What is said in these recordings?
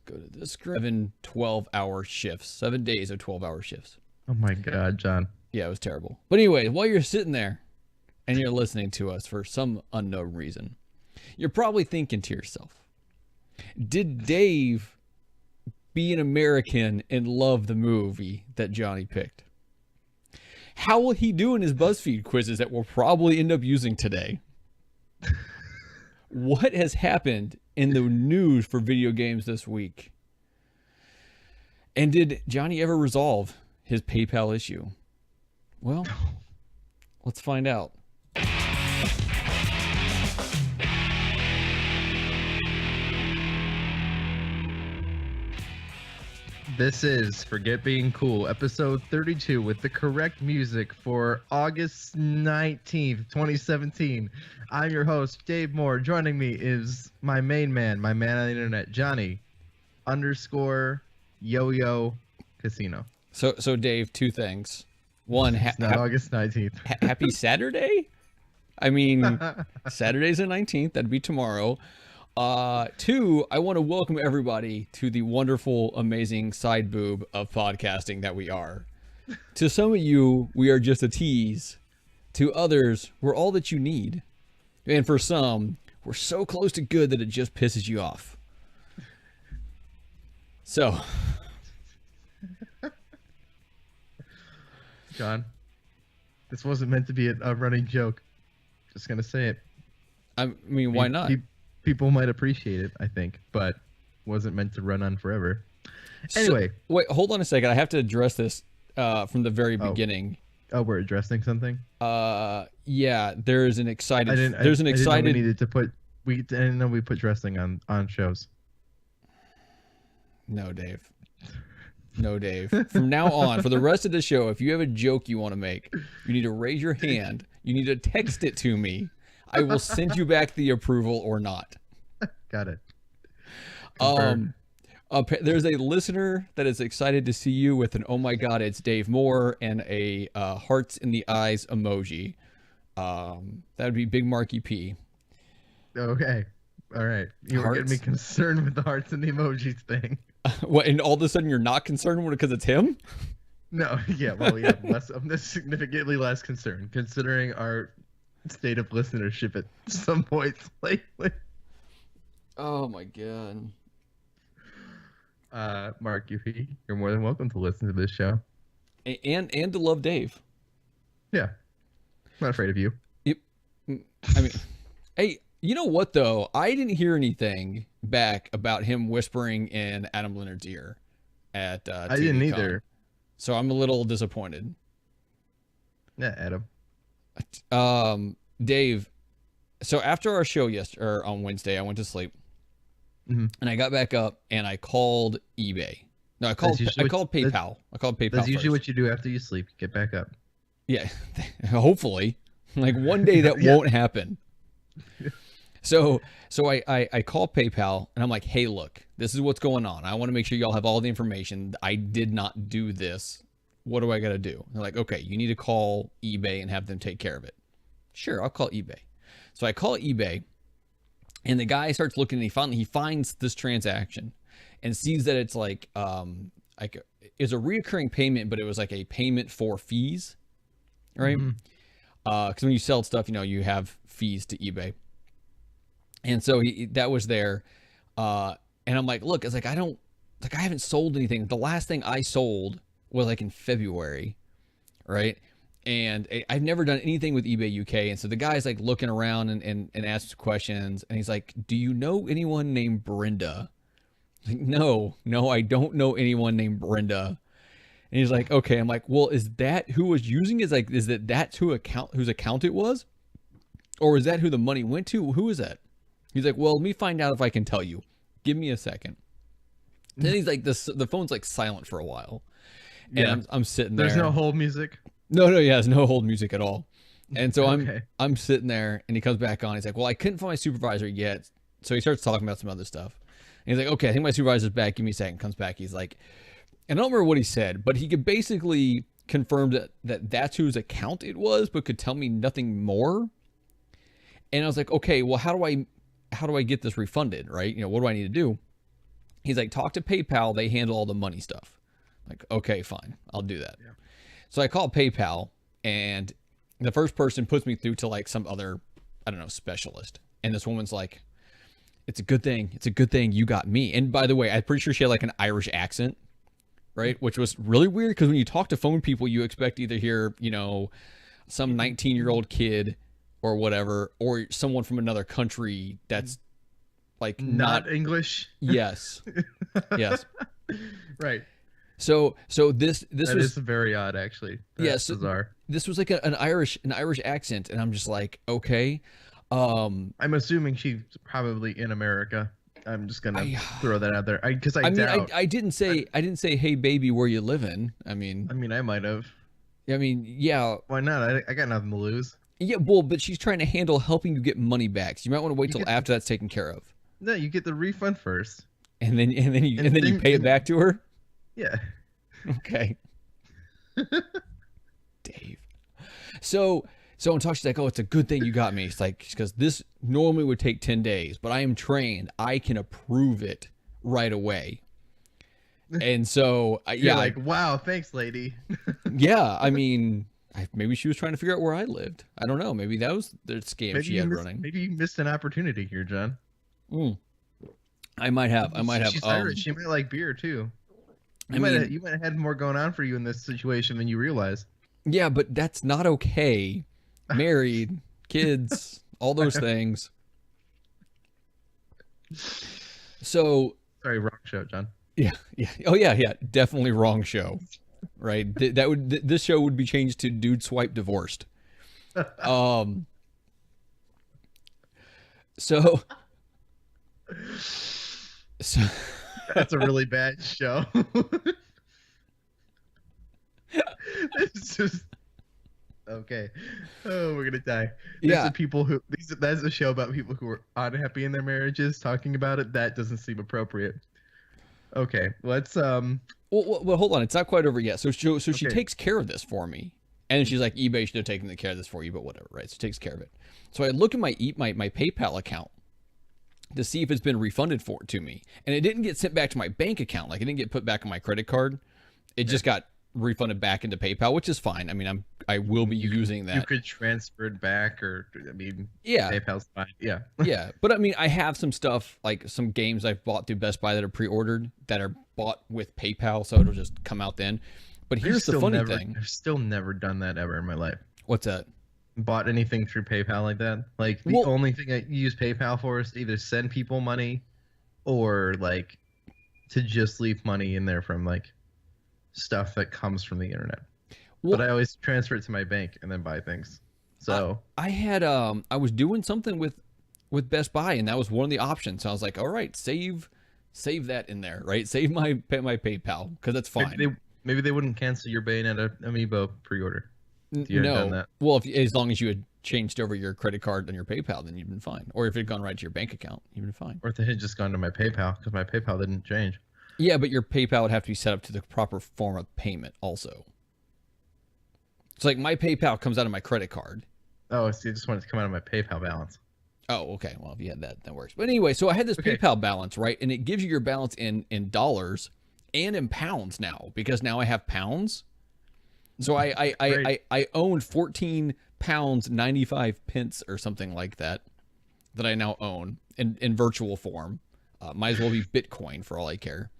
go to this script. 7 12-hour shifts. 7 days of 12-hour shifts. Oh my God, John. Yeah, it was terrible. But anyway, while you're sitting there and you're listening to us for some unknown reason, you're probably thinking to yourself, did Dave, be an American and love the movie that Johnny picked? How will he do in his BuzzFeed quizzes that we'll probably end up using today? What has happened in the news for video games this week? And did Johnny ever resolve his PayPal issue? Well, let's find out. This is Forget Being Cool, episode 32, with the correct music for August 19th, 2017. I'm your host, Dave Moore. Joining me is my main man, my man on the internet, Johnny _ Yo-Yo Casino. So Dave, two things. One, It's not August 19th. happy Saturday? I mean, Saturday's the 19th. That'd be tomorrow. Two, I want to welcome everybody to the wonderful, amazing side boob of podcasting that we are. To some of you, we are just a tease. To others, we're all that you need. And for some, we're so close to good that it just pisses you off. So, John, this wasn't meant to be a running joke. Just gonna say it. I mean, why not? People might appreciate it, I think, but wasn't meant to run on forever. Anyway. So, wait, hold on a second. I have to address this from the very beginning. Oh, we're addressing something? Yeah, there's an excited... I didn't know we put dressing on shows. No, Dave. No, Dave. From now on, for the rest of the show, if you have a joke you want to make, you need to raise your hand. You need to text it to me. I will send you back the approval or not. Got it. There's a listener that is excited to see you with an "Oh my God, it's Dave Moore" and a hearts in the eyes emoji. That would be Big Marky P. Okay. All right. You were getting me concerned with the hearts and the emojis thing. What? And all of a sudden you're not concerned with it because it's him? No. Yeah. Well, yeah. I'm significantly less concerned considering our state of listenership at some points lately. Oh my God. Mark, you're more than welcome to listen to this show. And to love Dave. Yeah. I'm not afraid of you. I mean, hey, you know what though? I didn't hear anything back about him whispering in Adam Leonard's ear at I didn't either. So I'm a little disappointed. Yeah, Adam. Dave, so after our show on Wednesday, I went to sleep, and I got back up and I called eBay. No, I called PayPal. I called PayPal. That's usually what you do after you sleep. Get back up. Yeah, hopefully, like one day that won't happen. So I call PayPal and I'm like, hey, look, this is what's going on. I want to make sure y'all have all the information. I did not do this. What do I got to do? And they're like, okay, you need to call eBay and have them take care of it. Sure, I'll call eBay. So I call eBay, and the guy starts looking, and he finds this transaction, and sees that it's like it's a reoccurring payment, but it was like a payment for fees, right? Because when you sell stuff, you have fees to eBay, and so that was there, and I'm like, look, it's like I haven't sold anything. The last thing I sold was like in February, right? And I've never done anything with eBay UK. And so the guy's like looking around and asks questions. And he's like, do you know anyone named Brenda? Like, no, I don't know anyone named Brenda. And he's like, okay. I'm like, well, is that who was using it? Like, is that's whose account it was? Or is that who the money went to? Who is that? He's like, well, let me find out if I can tell you. Give me a second. Then he's like, the phone's like silent for a while. And I'm sitting there. There's no hold music. No, yeah, there's no hold music at all. And so I'm sitting there, and he comes back on. He's like, well, I couldn't find my supervisor yet. So he starts talking about some other stuff. And he's like, okay, I think my supervisor's back. Give me a second. Comes back. He's like, and I don't remember what he said, but he could basically confirm that that's whose account it was, but could tell me nothing more. And I was like, okay, well, how do I get this refunded, right? What do I need to do? He's like, talk to PayPal. They handle all the money stuff. Like, okay, fine. I'll do that. Yeah. So I call PayPal, and the first person puts me through to like some other, I don't know, specialist. And this woman's like, it's a good thing. It's a good thing you got me. And by the way, I'm pretty sure she had like an Irish accent, right? Which was really weird because when you talk to phone people, you expect to either hear, you know, some 19-year-old kid or whatever, or someone from another country that's like not English. Yes. Yes. Right. So this that was is very odd, actually. That's bizarre. This was like an Irish accent, and I'm just like, okay. I'm assuming she's probably in America. I'm just gonna throw that out there because I doubt. I didn't say hey baby, where you living? I mean I might have. I mean, yeah. Why not? I got nothing to lose. Yeah, well, but she's trying to handle helping you get money back. So you might want to wait till after that's taken care of. No, you get the refund first. And then you pay it back to her? Yeah. Okay. Dave. So on talk, she's like, oh, it's a good thing you got me. It's like, because this normally would take 10 days, but I am trained. I can approve it right away. And so, You're like, wow, thanks, lady. Yeah, I mean, maybe she was trying to figure out where I lived. I don't know. Maybe that was the scam she had running. Maybe you missed an opportunity here, John. I might have. She's Irish. She might like beer too. You might have had more going on for you in this situation than you realize. Yeah, but that's not okay. Married, kids, all those things. So sorry, wrong show, John. Yeah. Oh yeah. Definitely wrong show. Right. This show would be changed to Dude Swipe Divorced. So that's a really bad show. It's just okay. Oh, we're gonna die. Yeah. That's a show about people who are unhappy in their marriages talking about it. That doesn't seem appropriate. Okay, let's Well, hold on. It's not quite over yet. So she takes care of this for me, and then she's like, eBay should have taken care of this for you, but whatever, right? So she takes care of it. So I look at my PayPal account to see if it's been refunded to me, and it didn't get sent back to my bank account. Like it didn't get put back on my credit card. It just got refunded back into PayPal, which is fine. I mean, I will be using that. You could transfer it back, or yeah, PayPal's fine. Yeah, yeah. But I mean, I have some stuff like some games I've bought through Best Buy that are pre-ordered that are bought with PayPal, so it'll just come out then. But here's the funny thing: I've still never done that ever in my life. What's that? Bought anything through PayPal like that? Like the only thing I use PayPal for is to either send people money, or like to just leave money in there from like stuff that comes from the internet. But I always transfer it to my bank and then buy things. So I had I was doing something with Best Buy, and that was one of the options. So I was like, all right, save that in there, right? Save my PayPal, because that's fine. Maybe they wouldn't cancel your Bayonetta amiibo pre-order. No. Well, as long as you had changed over your credit card and your PayPal, then you'd been fine. Or if it had gone right to your bank account, you'd been fine. Or if they had just gone to my PayPal, because my PayPal didn't change. Yeah, but your PayPal would have to be set up to the proper form of payment also. It's like my PayPal comes out of my credit card. Oh, so you just want it to come out of my PayPal balance. Oh, okay. Well, if you had that works. But anyway, so I had this PayPal balance, right? And it gives you your balance in dollars and in pounds now, because now I have pounds. So I owned 14 pounds 95 pence or something like that I now own in virtual form. Might as well be Bitcoin for all I care.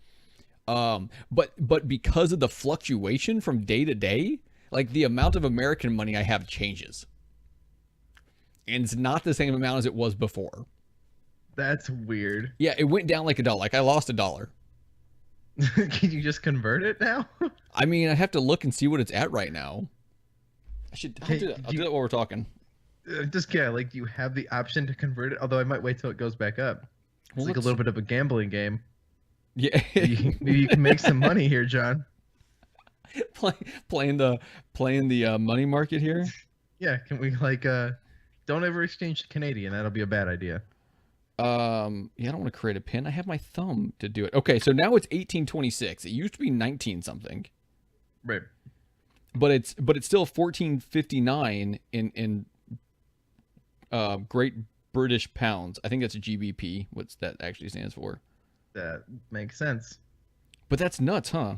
But because of the fluctuation from day to day, like the amount of American money I have changes. And it's not the same amount as it was before. That's weird. Yeah, it went down like $1. Like I lost $1. Can you just convert it now? I mean, I have to look and see what it's at right now. I'll do that while we're talking. Just like, do you have the option to convert it? Although I might wait till it goes back up. It's like a little bit of a gambling game. Yeah. Maybe you can make some money here, John. Playing the money market here? Yeah, can we don't ever exchange Canadian. That'll be a bad idea. Yeah, I don't want to create a pin. I have my thumb to do it. Okay, so now it's 1826. It used to be 19 something. Right. But it's still 1459 in Great British pounds. I think that's a GBP. What's that actually stands for? That makes sense. But that's nuts, huh?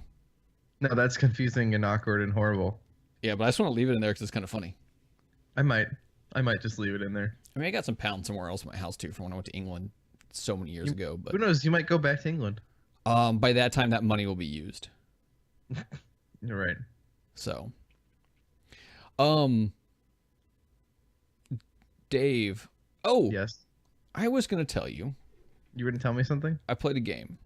No, that's confusing and awkward and horrible. Yeah, but I just want to leave it in there because it's kind of funny. I might just leave it in there. I mean, I got some pounds somewhere else in my house too from when I went to England so many years ago. But who knows? You might go back to England. by that time, that money will be used. You're right. So, Dave. Oh, Yes. I was gonna tell you. You were gonna tell me something? I played a game.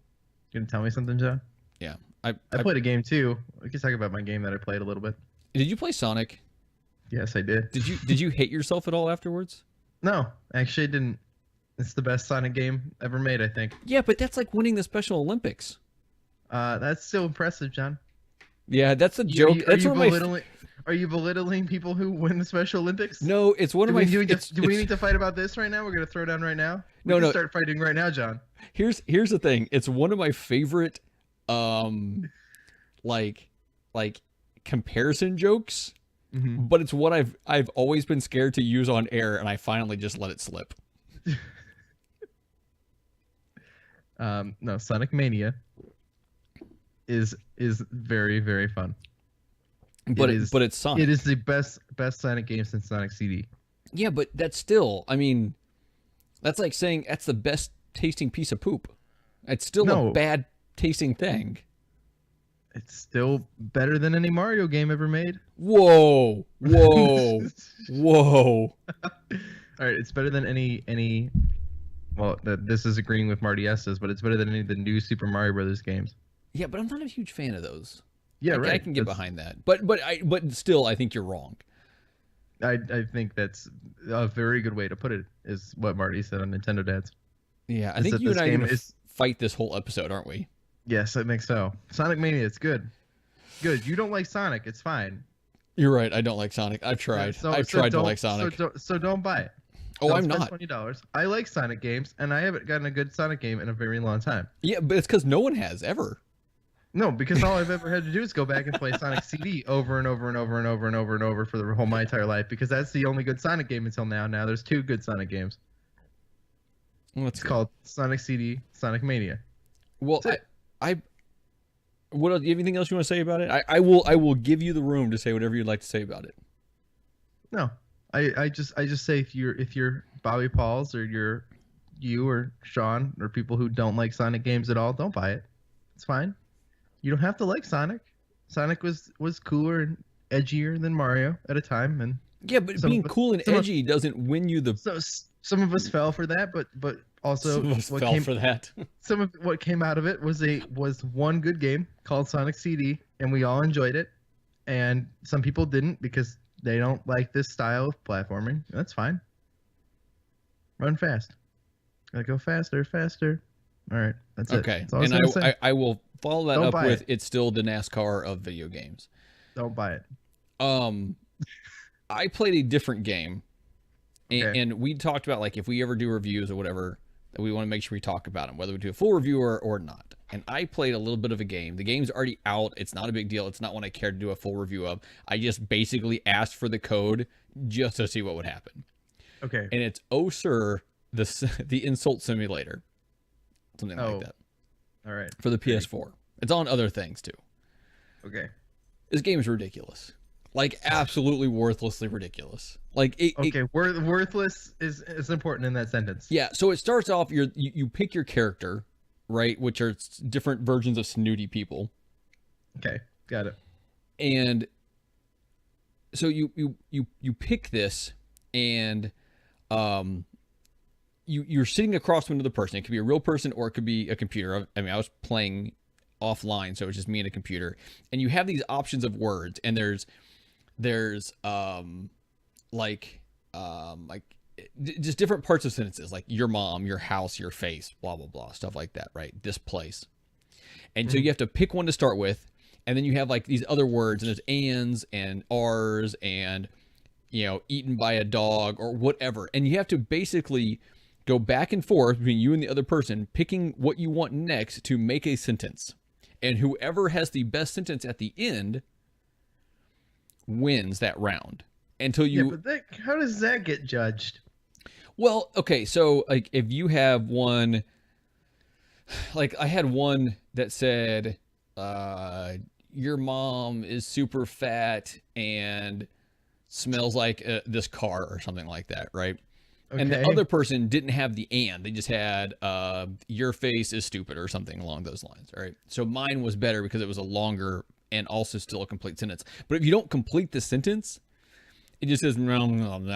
You gonna tell me something, John? Yeah, I played a game too. We can talk about my game that I played a little bit. Did you play Sonic? Yes, I did. Did you hate yourself at all afterwards? No, actually, I didn't. It's the best Sonic game ever made, I think. Yeah, but that's like winning the Special Olympics. That's still impressive, John. Yeah, that's a joke. That's one of my. Are you belittling people who win the Special Olympics? No, it's one of my. Do we need to fight about this right now? We're gonna throw down right now. We can start fighting right now, John. Here's the thing. It's one of my favorite, like comparison jokes. Mm-hmm. But it's what I've always been scared to use on air, and I finally just let it slip. No, Sonic Mania is very, very fun. But it's Sonic. It is the best Sonic game since Sonic CD. Yeah, but that's still, I mean, that's like saying that's the best tasting piece of poop. It's still a bad tasting thing. It's still better than any Mario game ever made. Whoa. Whoa. Whoa. All right, it's better than any. Well, this is agreeing with Marty Estes, but it's better than any of the new Super Mario Brothers games. Yeah, but I'm not a huge fan of those. Yeah, right. I can get behind that, but still, I think you're wrong. I think that's a very good way to put it. Is what Marty said on Nintendo Dads. Yeah, I think you and I are gonna fight this whole episode, aren't we? Yes, I think so. Sonic Mania, it's good. Good. You don't like Sonic, it's fine. You're right. I don't like Sonic. I've tried. I've tried to like Sonic. So don't buy it. Oh, I'm not. $20. I like Sonic games, and I haven't gotten a good Sonic game in a very long time. Yeah, but it's because no one has ever. No, because all I've ever had to do is go back and play Sonic CD over and over and over and over and over and over for the whole my entire life, because that's the only good Sonic game until now. Now there's 2 good Sonic games. It's called Sonic CD, Sonic Mania. Well, what else, do you have anything else you want to say about it? I will give you the room to say whatever you'd like to say about it. No, I just say if you're Bobby Pauls or you or Sean or people who don't like Sonic games at all, don't buy it. It's fine. You don't have to like Sonic. Sonic was cooler and edgier than Mario at a time, and yeah, but being cool and edgy doesn't win you the. So some of us fell for that, but also some of us fell for that. Some of what came out of it was one good game called Sonic CD, and we all enjoyed it. And some people didn't because they don't like this style of platforming. That's fine. Run fast. Gotta go faster, faster. All right, that's okay. it. Okay, and I will follow that up with it. It's still the NASCAR of video games. Don't buy it. I played a different game, Okay. and we talked about like if we ever do reviews or whatever, that we want to make sure we talk about them, whether we do a full review or not. And I played a little bit of a game. The game's already out. It's not a big deal. It's not one I care to do a full review of. I just basically asked for the code just to see what would happen. Okay. And it's Oh Sir, the Insult Simulator. Something like that. All right. For the PS4. It's on other things too. Okay. This game is ridiculous. Like absolutely worthlessly ridiculous. Like worthless is important in that sentence. Yeah, so it starts off you pick your character, right, which are different versions of snooty people. Okay, got it. And so you pick this, and you're sitting across from another person. It could be a real person or it could be a computer. I mean, I was playing offline, so it was just me and a computer. And you have these options of words, and there's just different parts of sentences, like your mom, your house, your face, blah blah blah, stuff like that, right? This place. And so you have to pick one to start with, and then you have like these other words, and there's ands and r's and eaten by a dog or whatever, and you have to basically go back and forth between you and the other person picking what you want next to make a sentence, and whoever has the best sentence at the end wins that round until you. Yeah, but how does that get judged? Well, okay, so like if you have one, like I had one that said, your mom is super fat and smells like this car or something like that, right? And the Okay. other person didn't have the and. They just had your face is stupid or something along those lines, right? So mine was better because it was a longer and also still a complete sentence. But if you don't complete the sentence, it just says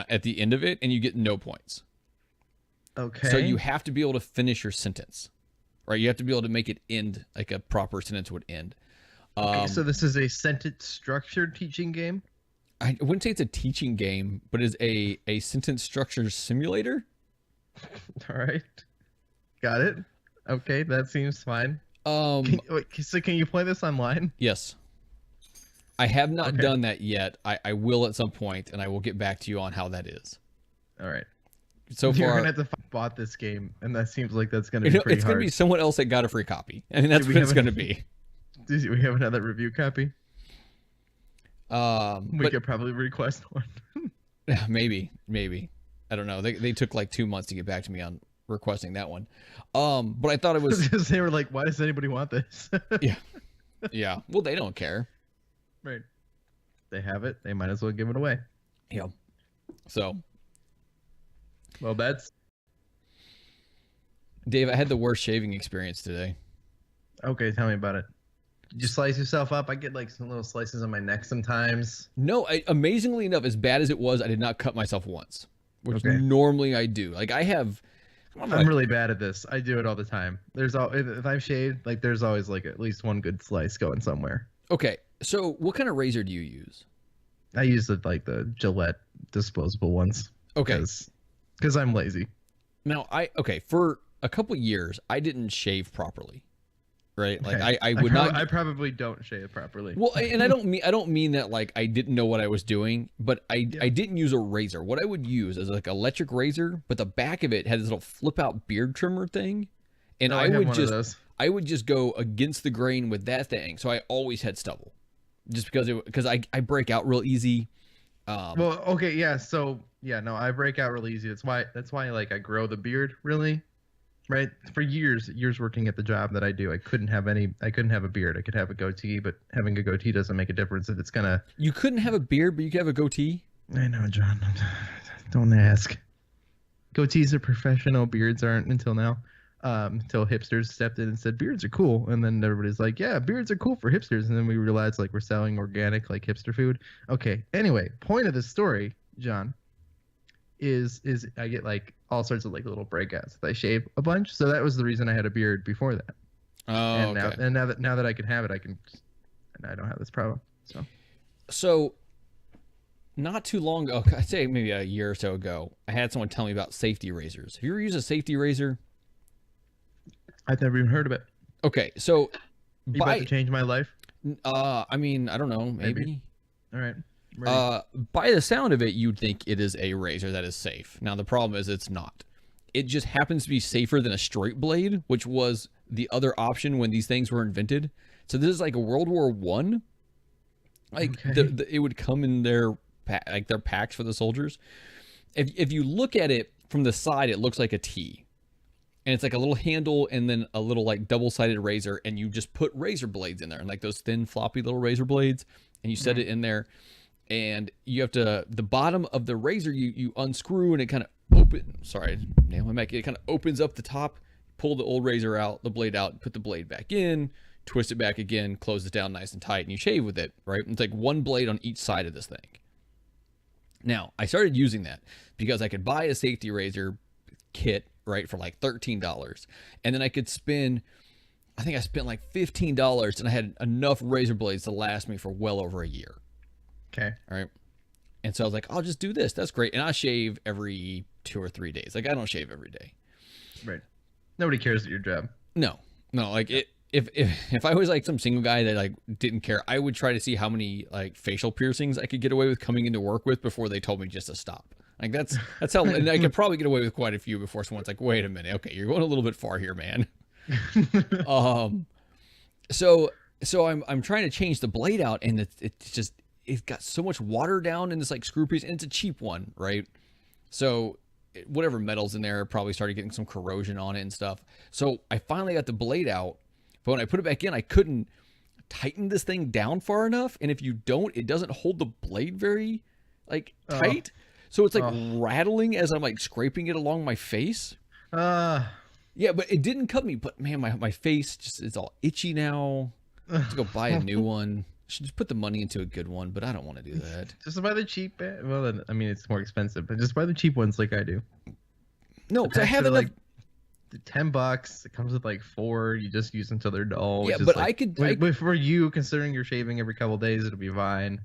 at the end of it and you get no points. Okay. So you have to be able to finish your sentence, right? You have to be able to make it end like a proper sentence would end. Okay, so this is a sentence structured teaching game? I wouldn't say it's a teaching game, but is a sentence structure simulator. All right. Got it. Okay, that seems fine. Can you play this online? Yes. I have not Okay. done that yet. I will at some point, and I will get back to you on how that is. All right. So You're far, gonna have to bought this game, and that seems like that's gonna be pretty it's going to hard. be someone else that got a free copy. I mean, that's Do we what it's have going a- to be. Do we have another review copy? We But could probably request one. maybe. I don't know. They took like 2 months to get back to me on requesting that one. But I thought it was Because they were like, "Why does anybody want this?" yeah. Well, they don't care. Right. They have it. They might as well give it away. Yeah. So, Well, that's Dave, I had the worst shaving experience today. okay. Tell me about it. Did you slice yourself up? I get like some little slices on my neck sometimes. No, amazingly enough, as bad as it was, I did not cut myself once, which Okay. normally I do. Like I have, I don't know, I'm really bad at this. I do it all the time. There's all if I've shaved, like there's always like at least one good slice going somewhere. okay. So what kind of razor do you use? I use the Gillette disposable ones. Okay. Because I'm lazy. Now for a couple years I didn't shave properly, right? Like Okay. I would not. I probably don't shave properly. Well, and I don't mean that like I didn't know what I was doing, but I didn't use a razor. What I would use is like electric razor, but the back of it had this little flip out beard trimmer thing, and No, I have would one of those. I would just go against the grain with that thing. So I always had stubble, just because I break out real easy. Well, okay, yeah. So yeah, no, I break out really easy. That's why like I grow the beard really, right? For years working at the job that I do, I couldn't have a beard. I could have a goatee, but having a goatee doesn't make a difference if it's gonna. You couldn't have a beard, but you could have a goatee. I know, John. Don't ask. Goatees are professional. Beards aren't until now. Until hipsters stepped in and said beards are cool, and then everybody's like, yeah, beards are cool for hipsters, and then we realized like we're selling organic like hipster food. Okay. Anyway, point of the story, John, is I get like all sorts of like little breakouts if I shave a bunch. So that was the reason I had a beard before that. Oh, And okay. now that I can have it, and I don't have this problem. So, not too long ago, I'd say maybe a year or so ago, I had someone tell me about safety razors. Have you ever used a safety razor? I've never even heard of it. Okay, so You about to change my life? I mean, I don't know, maybe. All right. Ready. By the sound of it, you'd think it is a razor that is safe. Now, the problem is it's not. It just happens to be safer than a straight blade, which was the other option when these things were invented. So this is like a World War One. Like Okay. it would come in their their packs for the soldiers. If you look at it from the side, it looks like a T. And it's like a little handle and then a little like double-sided razor, and you just put razor blades in there, and like those thin floppy little razor blades, and you set it in there, and you have to, the bottom of the razor you unscrew, and it kind of nail my mic. It kind of opens up the top, pull the old razor out, the blade out, put the blade back in, twist it back again, close it down nice and tight, and you shave with it, right? It's like one blade on each side of this thing. Now, I started using that because I could buy a safety razor kit, right, for like $13. And then I could spend, I think I spent like $15, and I had enough razor blades to last me for well over a year. Okay. All right. And so I was like, I'll just do this. That's great. And I shave every 2 or 3 days. Like I don't shave every day. Right. Nobody cares at your job. No, like if I was like some single guy that like didn't care, I would try to see how many like facial piercings I could get away with coming into work with before they told me just to stop. Like that's how, and I could probably get away with quite a few before someone's like, wait a minute, okay, you're going a little bit far here, man. So I'm trying to change the blade out, and it's got so much water down in this like screw piece, and it's a cheap one, right? So whatever metal's in there probably started getting some corrosion on it and stuff. So I finally got the blade out, but when I put it back in, I couldn't tighten this thing down far enough. And if you don't, it doesn't hold the blade very tight. So it's rattling as I'm like scraping it along my face. Yeah, but it didn't cut me. But man, my face just is all itchy now. I have to go buy a new one. I should just put the money into a good one, but I don't want to do that. Just buy the cheap. Well, I mean, it's more expensive, but just buy the cheap ones like I do. No, because I have enough. Like $10. It comes with like 4. You just use until they're dull. Yeah, but like, for you, considering you're shaving every couple days, it'll be fine.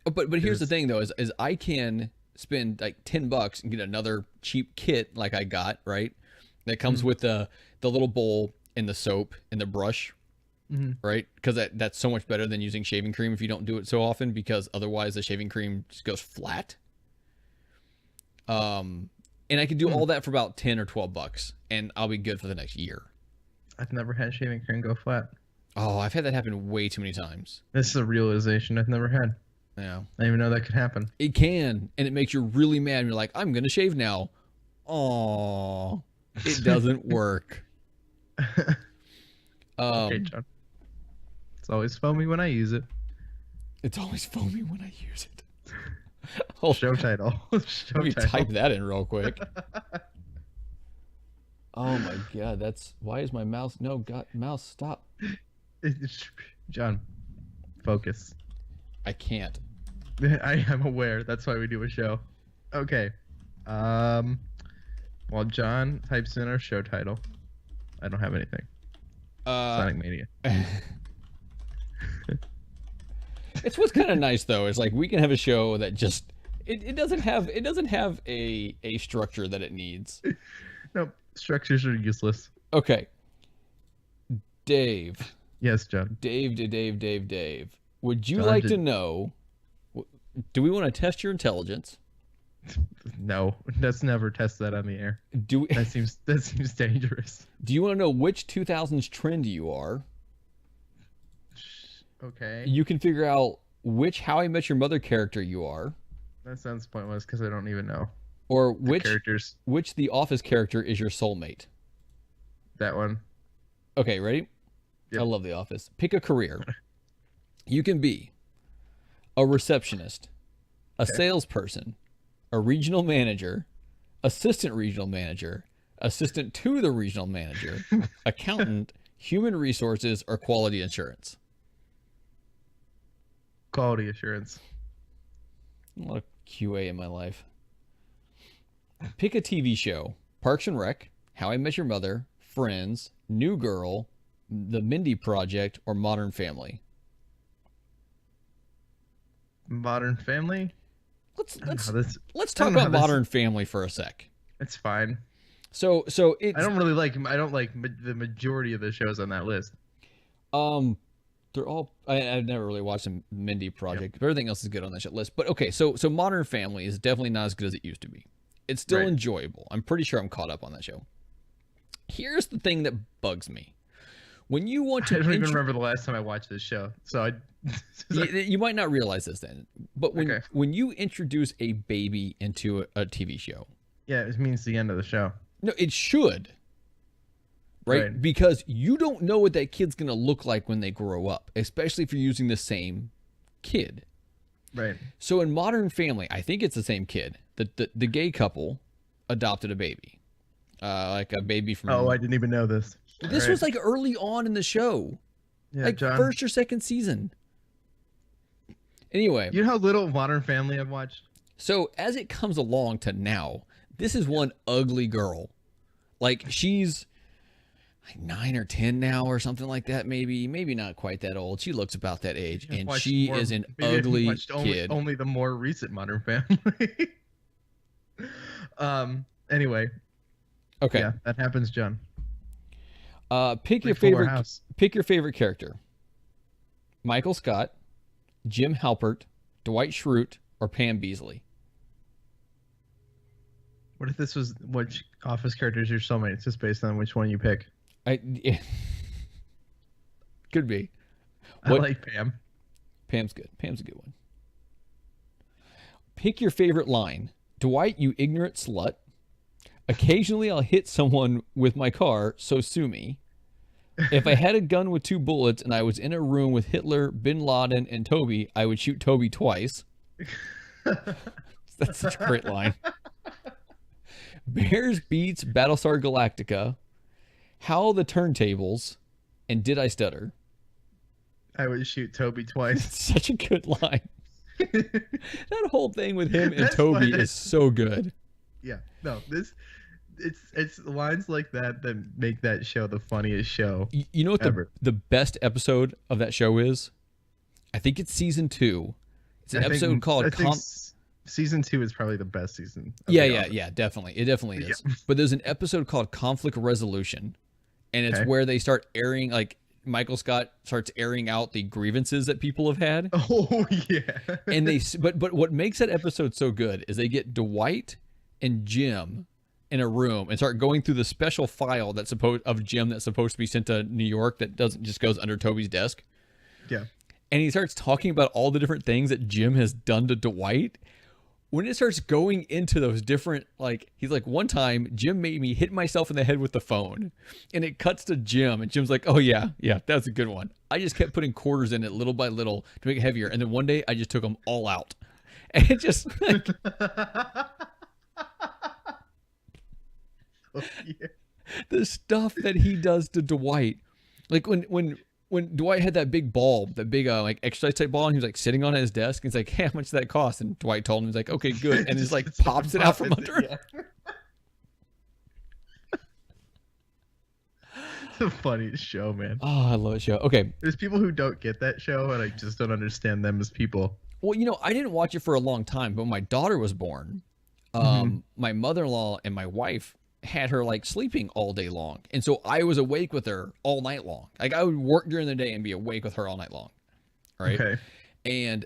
But here's the thing though: is I can spend like $10 and get another cheap kit like I got, right? That comes with the little bowl and the soap and the brush. Right, because that's so much better than using shaving cream if you don't do it so often, because otherwise the shaving cream just goes flat. And I can do all that for about $10 or $12, and I'll be good for the next year. I've never had shaving cream go flat. Oh, I've had that happen way too many times. This is a realization I've never had. Yeah, I didn't even know that could happen. it can, and it makes you really mad. And you're like, I'm gonna shave now. Oh, it doesn't work. Okay, John. It's always foamy when I use it. It's always foamy when I use it. Show title. Let me type that in real quick. Oh my god, why is my mouse? No, God, mouse, stop. John, focus. I can't. I am aware. That's why we do a show. Okay. While John types in our show title, I don't have anything. Sonic Mania. It's what's kind of nice though is like we can have a show that just it doesn't have a structure that it needs. Nope, structures are useless. Okay, Dave. Yes, John. Dave. Would you like to know? Do we want to test your intelligence? No, let's never test that on the air. That seems dangerous. Do you want to know which 2000s trend you are? Okay. You can figure out which How I Met Your Mother character you are. That sounds pointless because I don't even know. Or which The Office character is your soulmate. That one. Okay, ready? Yep. I love The Office. Pick a career. You can be a receptionist, a salesperson, a regional manager, assistant regional manager, assistant to the regional manager, accountant, human resources, or quality assurance. Quality assurance. A lot of QA in my life. Pick a TV show. Parks and Rec, How I Met Your Mother, Friends, New Girl, The Mindy Project, or Modern Family. Modern Family? Let's talk about Modern Family for a sec. It's fine. So it's, I don't like the majority of the shows on that list. They're all I've never really watched the Mindy Project, but everything else is good on that shit list. But okay, so Modern Family is definitely not as good as it used to be. It's still enjoyable. I'm pretty sure I'm caught up on that show. Here's the thing that bugs me. When you want to I don't even remember the last time I watched this show. So you might not realize this then. But when you introduce a baby into a TV show. Yeah, it means the end of the show. No, it should. Right? Because you don't know what that kid's going to look like when they grow up, especially if you're using the same kid. Right. So in Modern Family, I think it's the same kid. The gay couple adopted a baby. Like a baby from... Oh, I didn't even know this. This was like early on in the show. Yeah, like John, first or second season. Anyway. You know how little Modern Family I've watched? So as it comes along to now, this is one ugly girl. Like she's... like 9 or 10 now or something like that, maybe not quite that old. She looks about that age, and she is an ugly kid. Only the more recent Modern Family. Anyway. Okay. Yeah, that happens, John. Pick your favorite character. Michael Scott, Jim Halpert, Dwight Schrute, or Pam Beesly. What if this was which Office characters your soulmate? It's just based on which one you pick. Could be. I like Pam. Pam's good. Pam's a good one. Pick your favorite line. Dwight, you ignorant slut. Occasionally, I'll hit someone with my car, so sue me. If I had a gun with 2 bullets and I was in a room with Hitler, Bin Laden, and Toby, I would shoot Toby twice. That's such a great line. Bears beats Battlestar Galactica. Howl the turntables. And did I stutter? I would shoot Toby twice. It's such a good line. That whole thing with him and That's Toby why is so good. Yeah, no, it's lines like that that make that show the funniest show. You know what ever. the best episode of that show is? I think it's season 2. It's an episode called season 2 is probably the best season. Yeah, definitely. It definitely is. Yeah. But there's an episode called Conflict Resolution, and it's where they start airing, like, Michael Scott starts airing out the grievances that people have had. Oh yeah. And but what makes that episode so good is they get Dwight and Jim in a room and start going through the special file of Jim that's supposed to be sent to New York that doesn't just goes under Toby's desk. Yeah. And he starts talking about all the different things that Jim has done to Dwight. When it starts going into those different, like, he's like, one time Jim made me hit myself in the head with the phone, and it cuts to Jim, and Jim's like, oh yeah, that's a good one. I just kept putting quarters in it little by little to make it heavier. And then one day I just took them all out. And it just like, oh, yeah. The stuff that he does to Dwight, like when Dwight had that big ball, that big like exercise type ball, and he was like sitting on his desk, and he's like, hey, how much did that cost? And Dwight told him, he's like, okay, good, and just like pops it out from under. Yeah. It's the funniest show, man. Oh, I love that show. Okay, there's people who don't get that show, and I just don't understand them as people. Well, I didn't watch it for a long time, but when my daughter was born, my mother-in-law and my wife had her like sleeping all day long, and so I was awake with her all night long. Like, I would work during the day and be awake with her all night long, right? Okay. And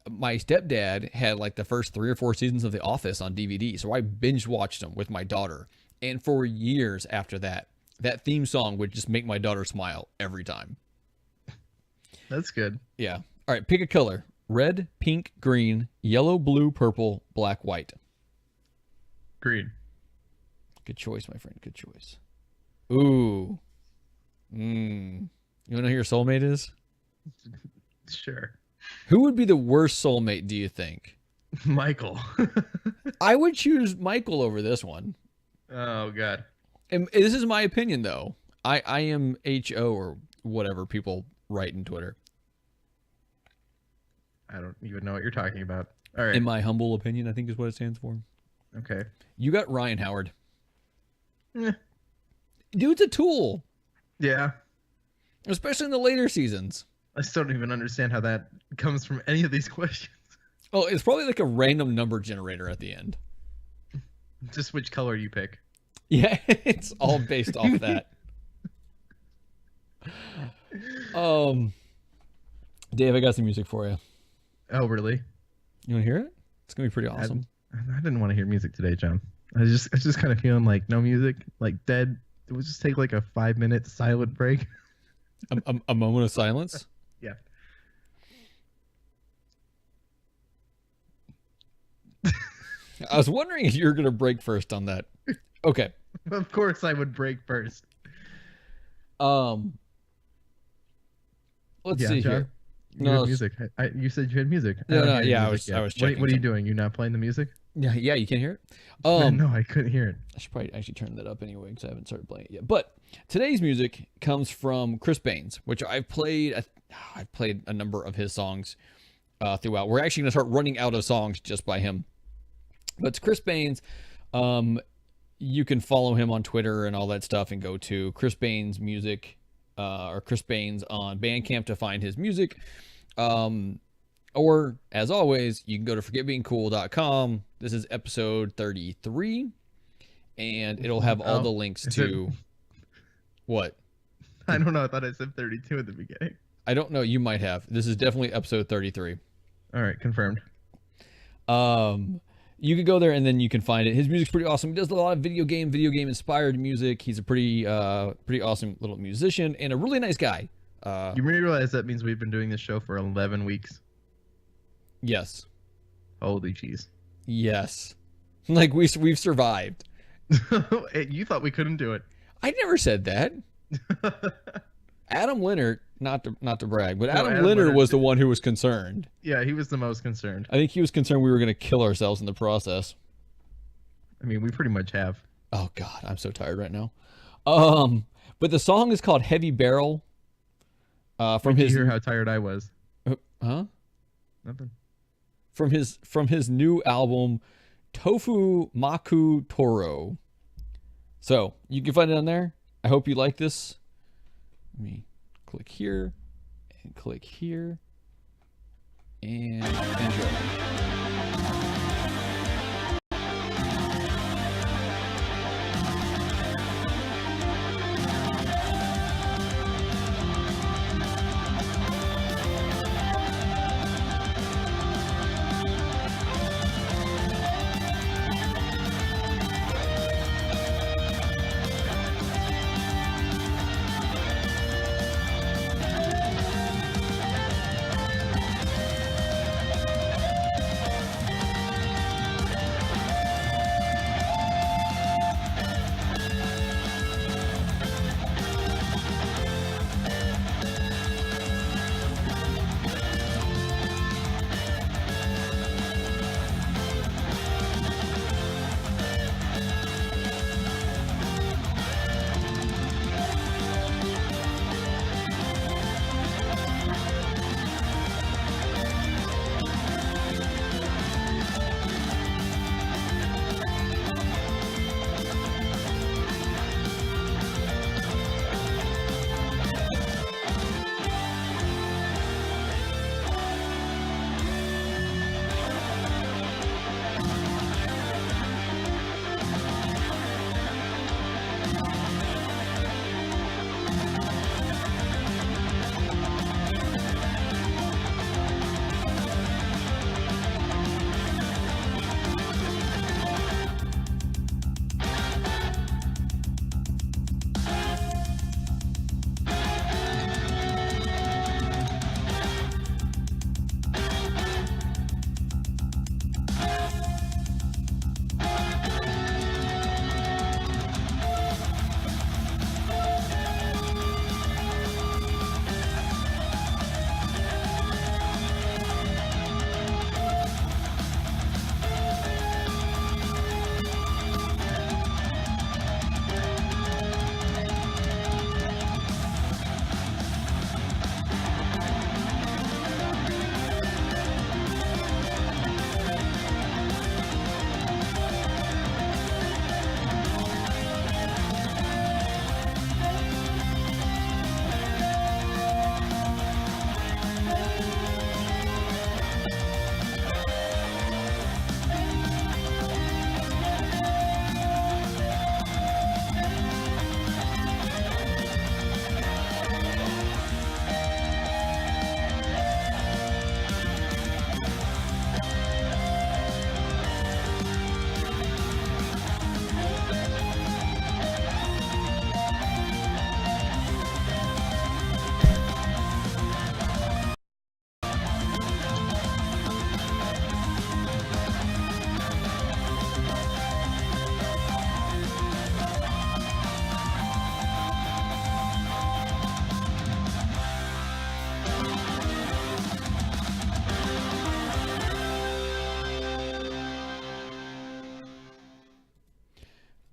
my stepdad had like the first 3 or 4 seasons of The Office on DVD, so I binge watched them with my daughter, and for years after that theme song would just make my daughter smile every time. That's good. Yeah. All right, pick a color: red, pink, green, yellow, blue, purple, black, white. Green. Good choice, my friend. Good choice. Ooh. You want to know who your soulmate is? Sure. Who would be the worst soulmate, do you think? Michael. I would choose Michael over this one. Oh, God. And this is my opinion, though. I am HO or whatever people write in Twitter. I don't even know what you're talking about. All right. In my humble opinion, I think is what it stands for. Okay. You got Ryan Howard. Dude's a tool. Yeah. Especially in the later seasons. I still don't even understand how that comes from any of these questions. Oh, it's probably like a random number generator at the end. Just which color you pick. Yeah, it's all based off that. Dave, I got some music for you. Oh, really? You want to hear it? It's gonna be pretty awesome. I didn't want to hear music today, John. I was just kind of feeling like no music, like dead. It would just take like a 5-minute silent break. A moment of silence. Yeah. I was wondering if you were gonna break first on that. Okay. Of course, I would break first. Let's see John, here. You had music. You said you had music. No, yeah, I was checking. What are you doing? You're not playing the music? Yeah, you can't hear it? No, I couldn't hear it. I should probably actually turn that up anyway because I haven't started playing it yet. But today's music comes from Chris Baines, which I've played a number of his songs throughout. We're actually going to start running out of songs just by him. But it's Chris Baines. You can follow him on Twitter and all that stuff and go to Chris Baines Music or Chris Baines on Bandcamp to find his music. Or, as always, you can go to forgetbeingcool.com. This is episode 33, and it'll have all the links to... What? I don't know. I thought I said 32 at the beginning. I don't know. You might have. This is definitely episode 33. All right, confirmed. You can go there, and then you can find it. His music's pretty awesome. He does a lot of video game inspired music. He's a pretty awesome little musician and a really nice guy. You realize that means we've been doing this show for 11 weeks? Yes. Holy jeez. Yes. Like we've survived. You thought we couldn't do it. I never said that. Adam Leonard, not to brag, but No, Adam Adam Leonard Leonard was the did. one who was concerned. Yeah, he was the most concerned. I think he was concerned we were going to kill ourselves in the process. I mean, we pretty much have. Oh God, I'm so tired right now. But the song is called Heavy Barrel. From Did his you hear how tired I was? huh? Nothing. From his new album, Tofu Maku Toro. So you can find it on there. I hope you like this. Let me click here and click here and enjoy.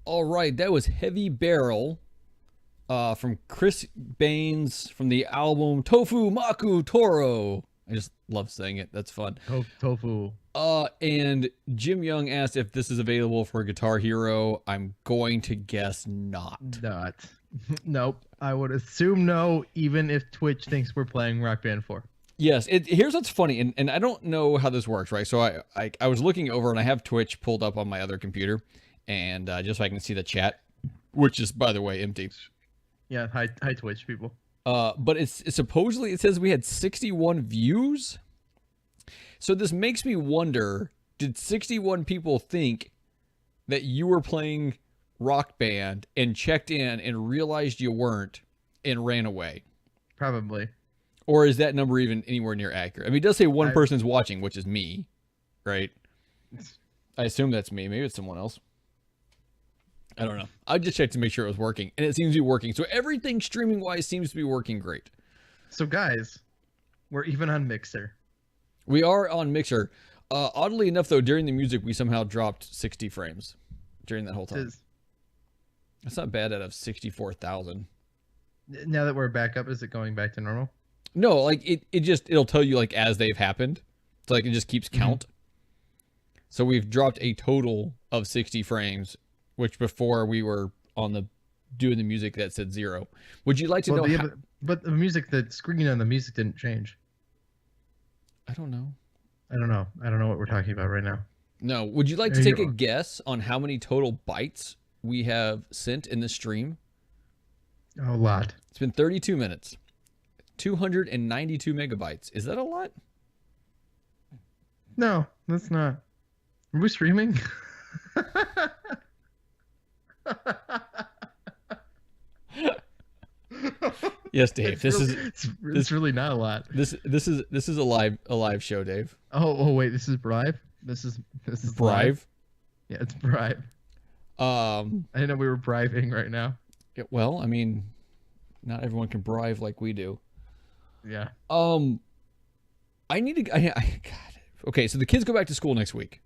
All right, that was Heavy Barrel from Chris Baines from the album Tofu Maku Toro. I just love saying it. That's fun. Tofu. And Jim Young asked if this is available for Guitar Hero. I'm going to guess not. Not. Nope. I would assume no, even if Twitch thinks we're playing Rock Band 4. Yes, here's what's funny, and I don't know how this works, right? So I was looking over, and I have Twitch pulled up on my other computer, and just so I can see the chat, which is, by the way, empty. Yeah, hi Twitch people. But it's supposedly, it says we had 61 views. So this makes me wonder, did 61 people think that you were playing Rock Band and checked in and realized you weren't and ran away? Probably. Or is that number even anywhere near accurate? I mean, it does say one person's watching, which is me, right? I assume that's me. Maybe it's someone else. I don't know. I just checked to make sure it was working, and it seems to be working. So everything streaming wise seems to be working great. So guys, we're even on Mixer. We are on Mixer. Oddly enough, though, during the music, we somehow dropped 60 frames during that whole time. That's not bad out of 64,000. Now that we're back up, is it going back to normal? No, like it'll tell you like as they've happened. So like it just keeps count. So we've dropped a total of 60 frames, which before we were on doing the music that said 0. Would you like to know but the music, the screen on the music didn't change. I don't know. I don't know what we're talking about right now. No. Would you like to take a guess on how many total bytes we have sent in the stream? A lot. It's been 32 minutes. 292 megabytes. Is that a lot? No, that's not. Are we streaming? Yes, Dave. It's really not a lot. This is a live show, Dave. Oh wait, this is Bribe. This is Bribe. Live? Yeah, it's Bribe. I didn't know we were bribing right now. Yeah, well, I mean, not everyone can bribe like we do. Yeah. I need to. God. Okay, so the kids go back to school next week.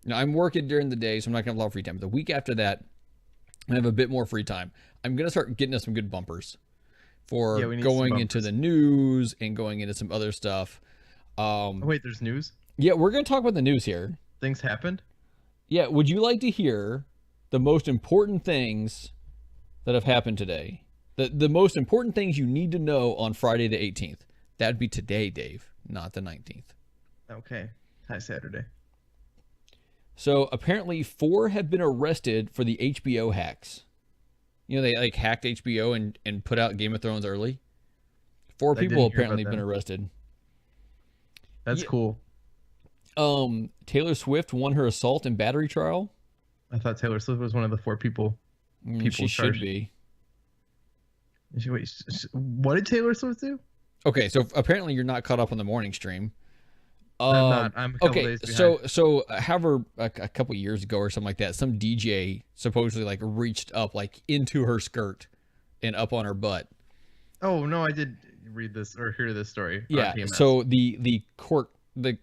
Now I'm working during the day, so I'm not gonna have a lot of free time. But the week after that, I have a bit more free time. I'm gonna start getting us some good bumpers for going into the news and going into some other stuff. Wait, there's news? Yeah, we're gonna talk about the news here. Things happened? Yeah, would you like to hear the most important things that have happened today? The most important things you need to know on Friday the 18th. That'd be today, Dave, not the 19th. Okay. Hi, Saturday. So apparently 4 have been arrested for the HBO hacks. You know, they like hacked HBO and put out Game of Thrones early. 4 people apparently have been arrested. That's cool. Taylor Swift won her assault and battery trial. I thought Taylor Swift was one of the 4 people. She should be. Wait, what did Taylor Swift do? Okay, so apparently you're not caught up on the morning stream. I'm not. I'm a couple days behind. So however, a couple years ago or something like that, some DJ supposedly like reached up like into her skirt and up on her butt. Oh no, I did read this or hear this story. Yeah. So the court the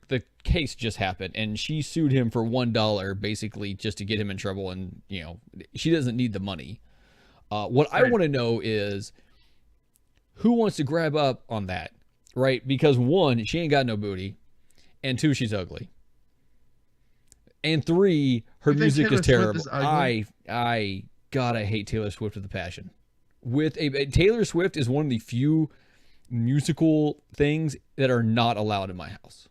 case just happened, and she sued him for $1 basically just to get him in trouble, and you know she doesn't need the money. What I want to know is who wants to grab up on that, right? Because 1, she ain't got no booty. And 2, she's ugly. And 3, her music is terrible. I hate Taylor Swift with a passion. Taylor Swift is one of the few musical things that are not allowed in my house.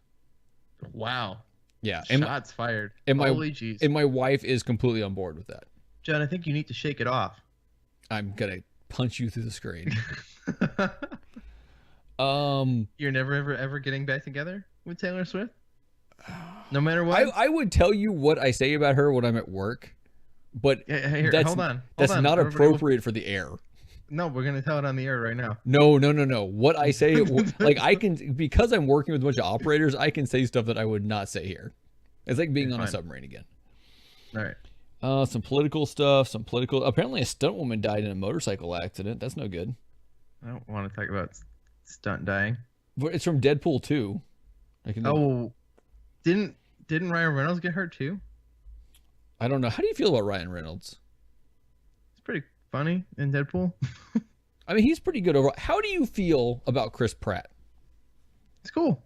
Wow. Yeah. Shots fired. Holy jeez. And my wife is completely on board with that. John, I think you need to shake it off. I'm gonna punch you through the screen. You're never ever getting back together with Taylor Swift? No matter what? I would tell you what I say about her when I'm at work, but hold on. That's not appropriate for the air. No, we're gonna tell it on the air right now. No. What I say, like I can, because I'm working with a bunch of operators, I can say stuff that I would not say here. It's like being on a submarine again. All right. Some political stuff. Apparently, a stunt woman died in a motorcycle accident. That's no good. I don't want to talk about stunt dying. But it's from Deadpool 2. Didn't Ryan Reynolds get hurt too? I don't know. How do you feel about Ryan Reynolds? It's pretty funny in Deadpool. I mean, he's pretty good overall. How do you feel about Chris Pratt? It's cool.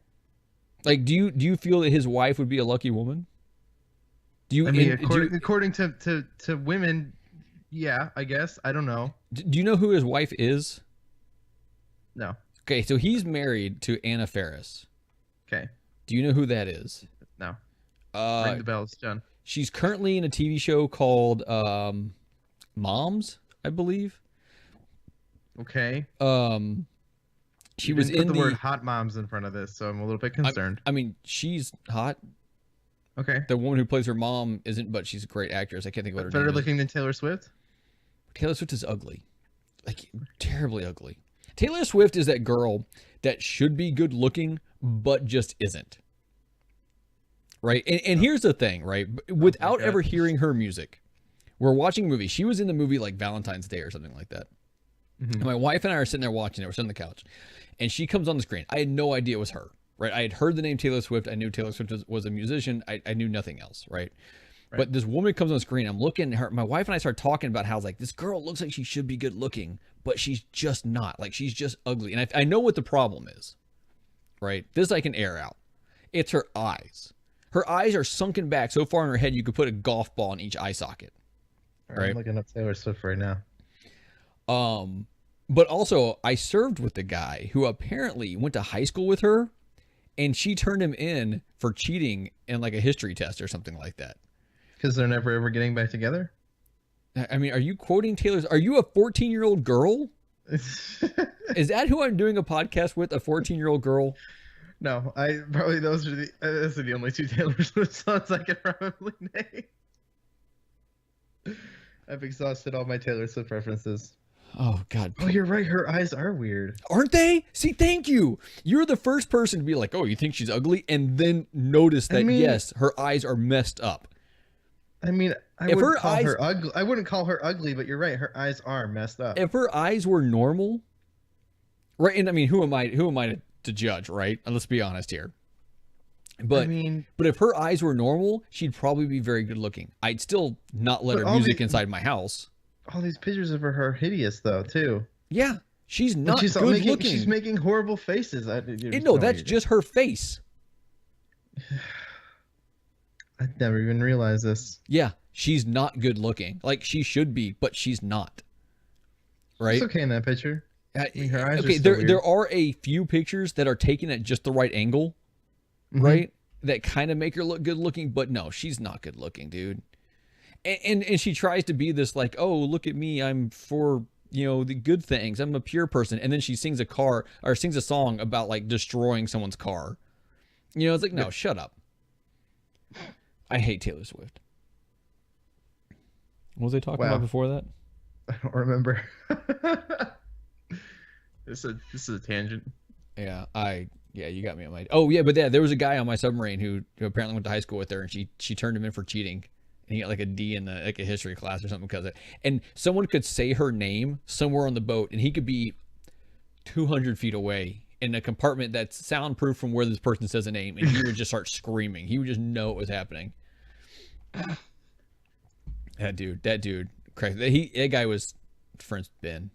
Like, do you feel that his wife would be a lucky woman? According to women, yeah, I guess. I don't know. Do you know who his wife is? No. Okay, so he's married to Anna Faris. Okay. Do you know who that is? No. Ring the bells, John. She's currently in a TV show called Moms, I believe. Okay. She was in the word hot moms in front of this, so I'm a little bit concerned. I mean, she's hot. Okay. The woman who plays her mom isn't, but she's a great actress. I can't think of what her name is. Better looking than Taylor Swift? Taylor Swift is ugly. Like, terribly ugly. Taylor Swift is that girl that should be good looking, but just isn't. Right? And here's the thing, right? Without ever hearing her music, We're watching a movie. She was in the movie like Valentine's Day or something like that. Mhm. And my wife and I are sitting there watching it. We're sitting on the couch. And she comes on the screen. I had no idea it was her, right? I had heard the name Taylor Swift. I knew Taylor Swift was a musician. I knew nothing else, right? But this woman comes on the screen. I'm looking at her. My wife and I start talking about how like this girl looks like she should be good looking, but she's just not. Like she's just ugly. And I know what the problem is, right? This I can air out. It's her eyes. Her eyes are sunken back so far in her head you could put a golf ball in each eye socket. Right? I'm looking up Taylor Swift right now. But also I served with the guy who apparently went to high school with her, and she turned him in for cheating in like a history test or something like that. Because they're never ever getting back together? I mean, are you quoting Taylor's? Are you a 14-year-old girl? Is that who I'm doing a podcast with? A 14-year-old girl? No, those are the only two Taylor Swift songs I can probably name. I've exhausted all my Taylor Swift references. Oh God! Oh, you're right. Her eyes are weird, aren't they? See, thank you. You're the first person to be like, "Oh, you think she's ugly," and then notice that yes, her eyes are messed up. I mean, I wouldn't call her ugly. I wouldn't call her ugly, but you're right. Her eyes are messed up. If her eyes were normal, right? And I mean, who am I to judge, right? And let's be honest here. But but if her eyes were normal, she'd probably be very good looking. I'd still not let her music inside my house. All these pictures of her are hideous, though, too. Yeah, she's not good looking. She's making horrible faces. No, that's just her face. I never even realized this. Yeah, she's not good looking. Like she should be, but she's not. Right? It's okay in that picture. I mean, her eyes okay, are there are a few pictures that are taken at just the right angle, right? That kind of make her look good looking, but no, she's not good looking, dude. And she tries to be this like, oh, look at me, I'm for the good things. I'm a pure person, and then she sings a song about like destroying someone's car. It's like, no, shut up. I hate Taylor Swift. What was I talking about before that? I don't remember. This is a tangent. Yeah, you got me on my. Oh yeah, but there was a guy on my submarine who apparently went to high school with her, and she turned him in for cheating, and he got like a D in a history class or something because of it. And someone could say her name somewhere on the boat, and he could be 200 feet away in a compartment that's soundproof from where this person says a name, and he would just start screaming. He would just know what was happening. That dude, crazy. That guy was friends with Ben.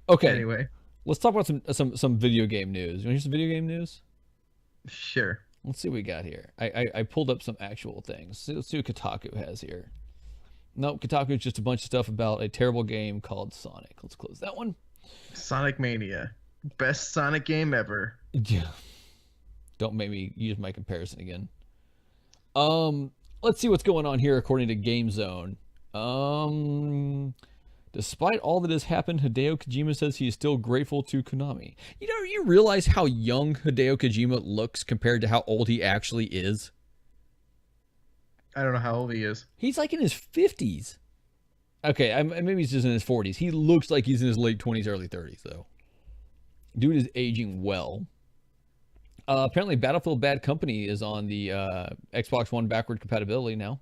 Okay. Anyway, let's talk about some video game news. You want to hear some video game news? Sure. Let's see what we got here. I pulled up some actual things. Let's see what Kotaku has here. Nope, Kotaku is just a bunch of stuff about a terrible game called Sonic. Let's close that one. Sonic Mania. Best Sonic game ever. Yeah. Don't make me use my comparison again. Let's see what's going on here according to GameZone. Despite all that has happened, Hideo Kojima says he is still grateful to Konami. You realize how young Hideo Kojima looks compared to how old he actually is? I don't know how old he is. He's like in his 50s. Okay, maybe he's just in his 40s. He looks like he's in his late 20s, early 30s, though. Dude is aging well. Apparently, Battlefield Bad Company is on the Xbox One backward compatibility now.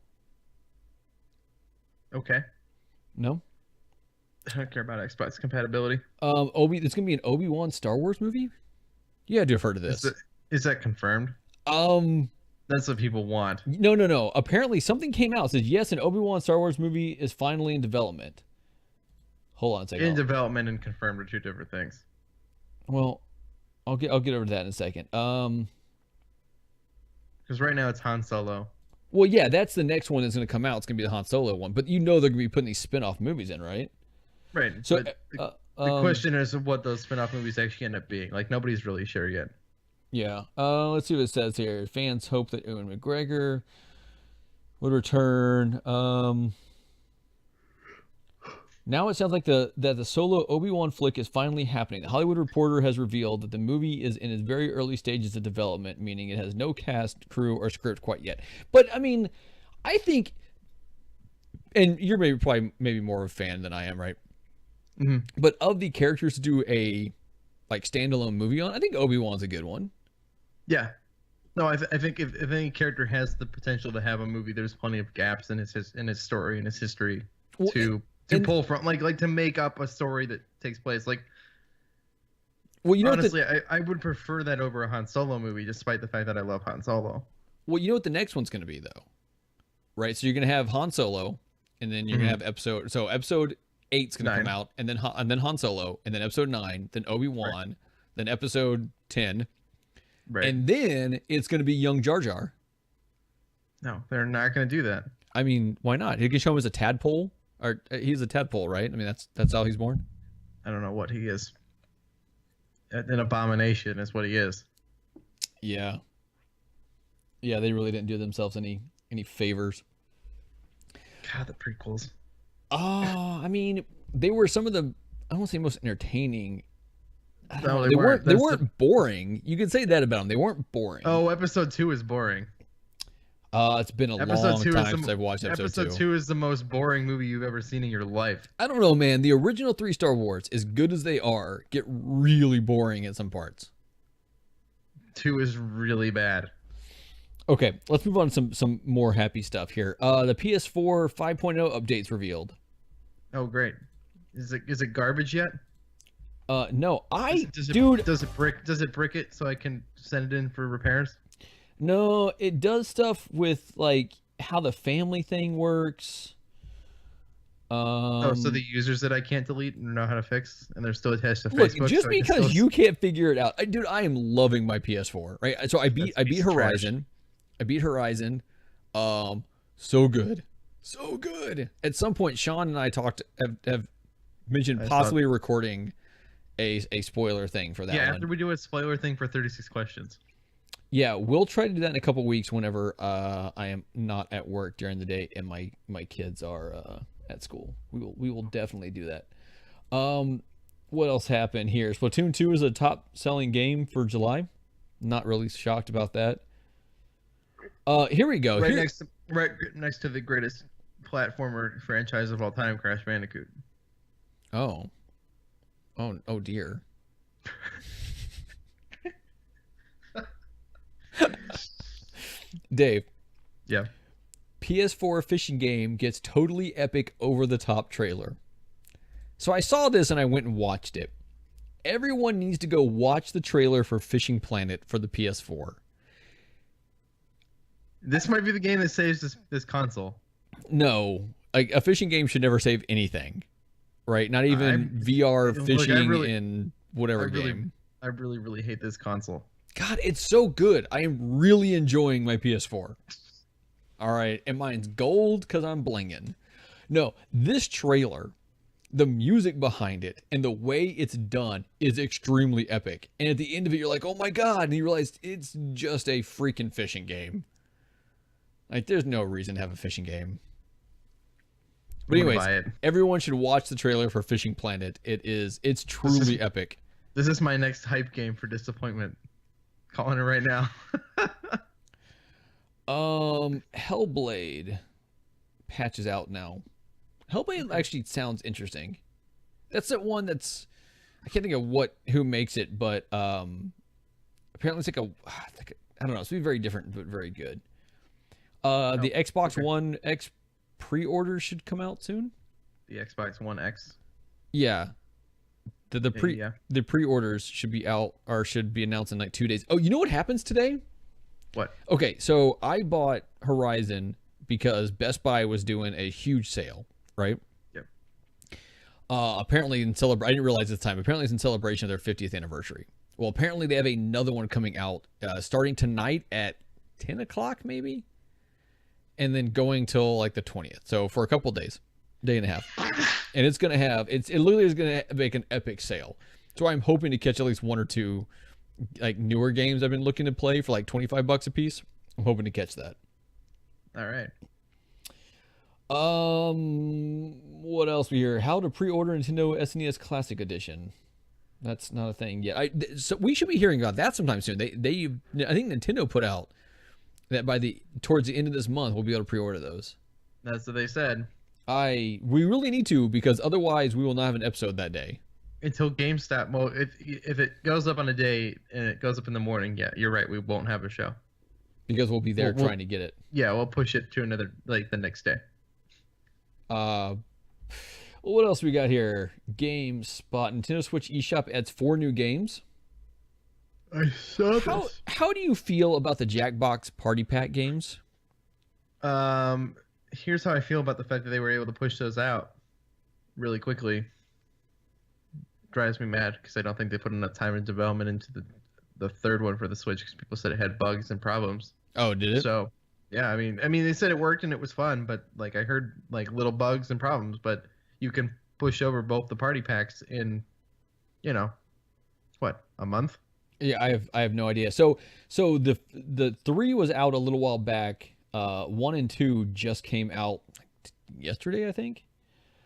Okay. No? I don't care about Xbox compatibility. It's gonna be an Obi-Wan Star Wars movie? Yeah, I've heard of this. Is that confirmed? That's what people want. No. Apparently, something came out. It says yes, an Obi-Wan Star Wars movie is finally in development. Hold on a second. In development and confirmed are two different things. Well, I'll get over to that in a second. Because right now it's Han Solo. Well, yeah, that's the next one that's going to come out. It's going to be the Han Solo one. But they're going to be putting these spin-off movies in, right? Right. So the question is what those spin-off movies actually end up being. Like, nobody's really sure yet. Yeah. Let's see what it says here. Fans hope that Ewan McGregor would return. Now it sounds like that the solo Obi-Wan flick is finally happening. The Hollywood Reporter has revealed that the movie is in its very early stages of development, meaning it has no cast, crew, or script quite yet. But, I mean, I think, and you're maybe more of a fan than I am, right? Mm-hmm. But of the characters to do a, like, standalone movie on, I think Obi-Wan's a good one. Yeah. No, I think if any character has the potential to have a movie, there's plenty of gaps in his story and his history Well, to pull from, like to make up a story that takes place. Like, well, you know honestly, I would prefer that over a Han Solo movie, despite the fact that I love Han Solo. well, you know what the next one's going to be though, right? So you're going to have Han Solo, and then you're going to have episode 8's going to come out, and then Han Solo, and then episode 9, then Obi-Wan, then episode 10. Right. And then it's going to be young Jar Jar. No, they're not going to do that. I mean, why not? He can show him as a tadpole, or he's a tadpole, right? I mean, that's how he's born. I don't know what he is. An abomination is what he is. Yeah. Yeah, they really didn't do themselves any favors. God, the prequels. I mean, they were some of the, I won't say most entertaining. No, they weren't boring. You could say that about them. They weren't boring. Oh, episode 2 is boring. It's been a long time since I've watched episode 2. 2 is the most boring movie you've ever seen in your life. I don't know, man. The original 3 Star Wars, as good as they are, get really boring at some parts. 2 is really bad. Okay, let's move on to some more happy stuff here. The PS4 5.0 updates revealed. Oh, great. Is it garbage yet? No, does it brick it so I can send it in for repairs? No, it does stuff with like how the family thing works. So the users that I can't delete and know how to fix, and they're still attached to look, Facebook. Just because you can't figure it out, dude, I am loving my PS4. Right, so I beat Horizon. Trash. I beat Horizon. So good, so good. At some point, Sean and I have mentioned possibly recording a spoiler thing for that. Yeah, one. after we do a spoiler thing for 36 questions. Yeah, we'll try to do that in a couple weeks whenever I am not at work during the day and my kids are at school. We will definitely do that. What else happened here? Splatoon 2 is a top-selling game for July. Not really shocked about that. Here we go. Right next to the greatest platformer franchise of all time, Crash Bandicoot. Oh dear. Dave. Yeah. PS4 fishing game gets totally epic over-the-top trailer. So I saw this and I went and watched it. Everyone needs to go watch the trailer for Fishing Planet for the PS4. This might be the game that saves this console. No, like a fishing game should never save anything, right? Not even VR fishing in whatever game. I really, really hate this console. God, it's so good. I am really enjoying my PS4. All right, and mine's gold because I'm blinging. No, this trailer, the music behind it, and the way it's done is extremely epic. And at the end of it, you're like, oh my God. And you realize it's just a freaking fishing game. Like, there's no reason to have a fishing game. But anyways, everyone should watch the trailer for Fishing Planet. It's truly epic. This is my next hype game for disappointment. Calling it right now. Hellblade patch is out now. Hellblade actually sounds interesting. That's the one that's, I can't think of who makes it, but apparently it's like I don't know, it's gonna be very different but very good. The Xbox One X pre-orders should come out soon. The Xbox One X? Yeah. The pre-orders should be out or should be announced in like 2 days. Oh, you know what happens today? What? Okay, so I bought Horizon because Best Buy was doing a huge sale, right? Yep. Apparently I didn't realize at the time. Apparently it's in celebration of their 50th anniversary. Well, apparently they have another one coming out starting tonight at 10 o'clock maybe, and then going till like the 20th. So for a couple of days, day and a half. And it's going to have, it literally is going to make an epic sale. So I'm hoping to catch at least one or two like newer games I've been looking to play for like $25 a piece. I'm hoping to catch that. All right. What else we hear? How to pre-order Nintendo SNES Classic Edition. That's not a thing yet. So we should be hearing about that sometime soon. I think Nintendo put out that towards the end of this month we'll be able to pre-order those. That's what they said. We really need to, because otherwise we will not have an episode that day. Until GameStop, well, if it goes up on a day and it goes up in the morning, yeah, you're right, we won't have a show. because we'll be there trying to get it. Yeah, we'll push it to another, like, the next day. What else we got here? GameSpot. Nintendo Switch eShop adds 4 new games. I saw this. How do you feel about the Jackbox Party Pack games? Here's how I feel about the fact that they were able to push those out really quickly. Drives me mad because I don't think they put enough time and development into the third one for the Switch because people said it had bugs and problems. Oh, did it? So, yeah, I mean, they said it worked and it was fun, but like I heard like little bugs and problems, but you can push over both the party packs in, what, a month? Yeah, I have no idea. So the 3 was out a little while back. 1 and 2 just came out yesterday, I think.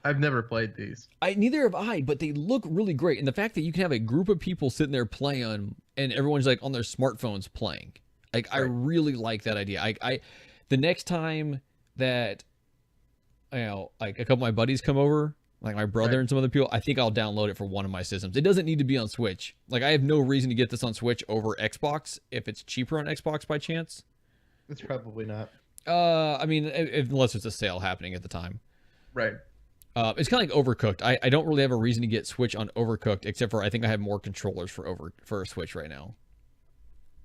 I've never played these. Neither have I, but they look really great. And the fact that you can have a group of people sitting there playing and everyone's like on their smartphones playing. Like, right. I really like that idea. I the next time that like a couple of my buddies come over, like my brother and some other people, I think I'll download it for one of my systems. It doesn't need to be on Switch. Like, I have no reason to get this on Switch over Xbox if it's cheaper on Xbox by chance. It's probably not. I mean, unless it's a sale happening at the time. Right. It's kind of like Overcooked. I don't really have a reason to get Switch on Overcooked, except for I think I have more controllers for a Switch right now.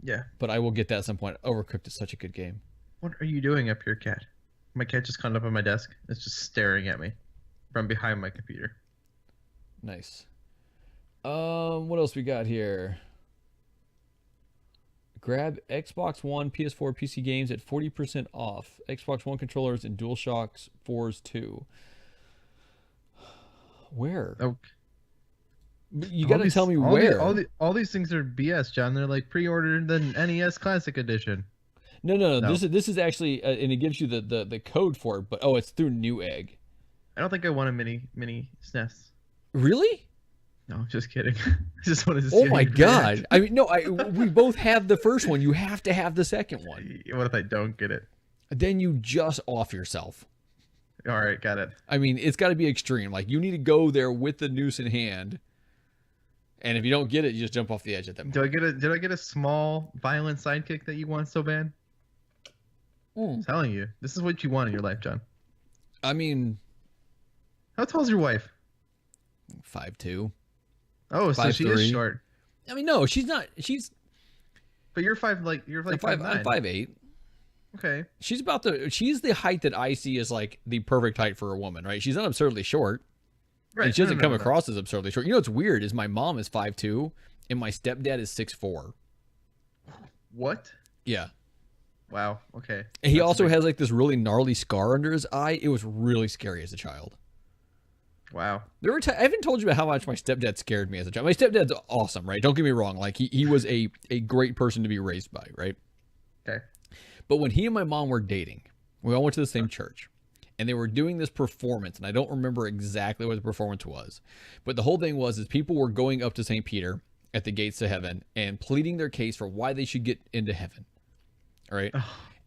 Yeah. But I will get that at some point. Overcooked is such a good game. What are you doing up here, cat? My cat just climbed up on my desk. It's just staring at me from behind my computer. Nice. What else we got here? Grab Xbox One, PS4, PC games at 40% off. Xbox One controllers and DualShock 4s too. Where? Oh. You got to tell me where. All these things are BS, John. They're like pre-ordered the NES Classic Edition. No. This is actually, and it gives you the code for it. But it's through Newegg. I don't think I want a mini SNES. Really? No, just kidding. I just wanted to see. Oh my god! I mean, no, we both have the first one. You have to have the second one. What if I don't get it? Then you just off yourself. All right, got it. I mean, it's got to be extreme. Like, you need to go there with the noose in hand, and if you don't get it, you just jump off the edge at that moment. Did I get a small, violent sidekick that you want so bad? I'm telling you, this is what you want in your life, John. I mean, how tall is your wife? 5'2". Oh, so she is short. I mean, no, she's not. But you're 5'9". I'm 5'8". Okay. She's the height that I see as like the perfect height for a woman, right? She's not absurdly short. Right. And she doesn't come across as absurdly short. You know what's weird is my mom is 5'2" and my stepdad is 6'4". What? Yeah. Wow. Okay. And he also has like this really gnarly scar under his eye. It was really scary as a child. Wow. I haven't told you about how much my stepdad scared me as a child. My stepdad's awesome, right? Don't get me wrong. Like, he was a great person to be raised by, right? Okay. But when he and my mom were dating, we all went to the same church, and they were doing this performance, and I don't remember exactly what the performance was, but the whole thing was people were going up to St. Peter at the gates to heaven and pleading their case for why they should get into heaven, all right?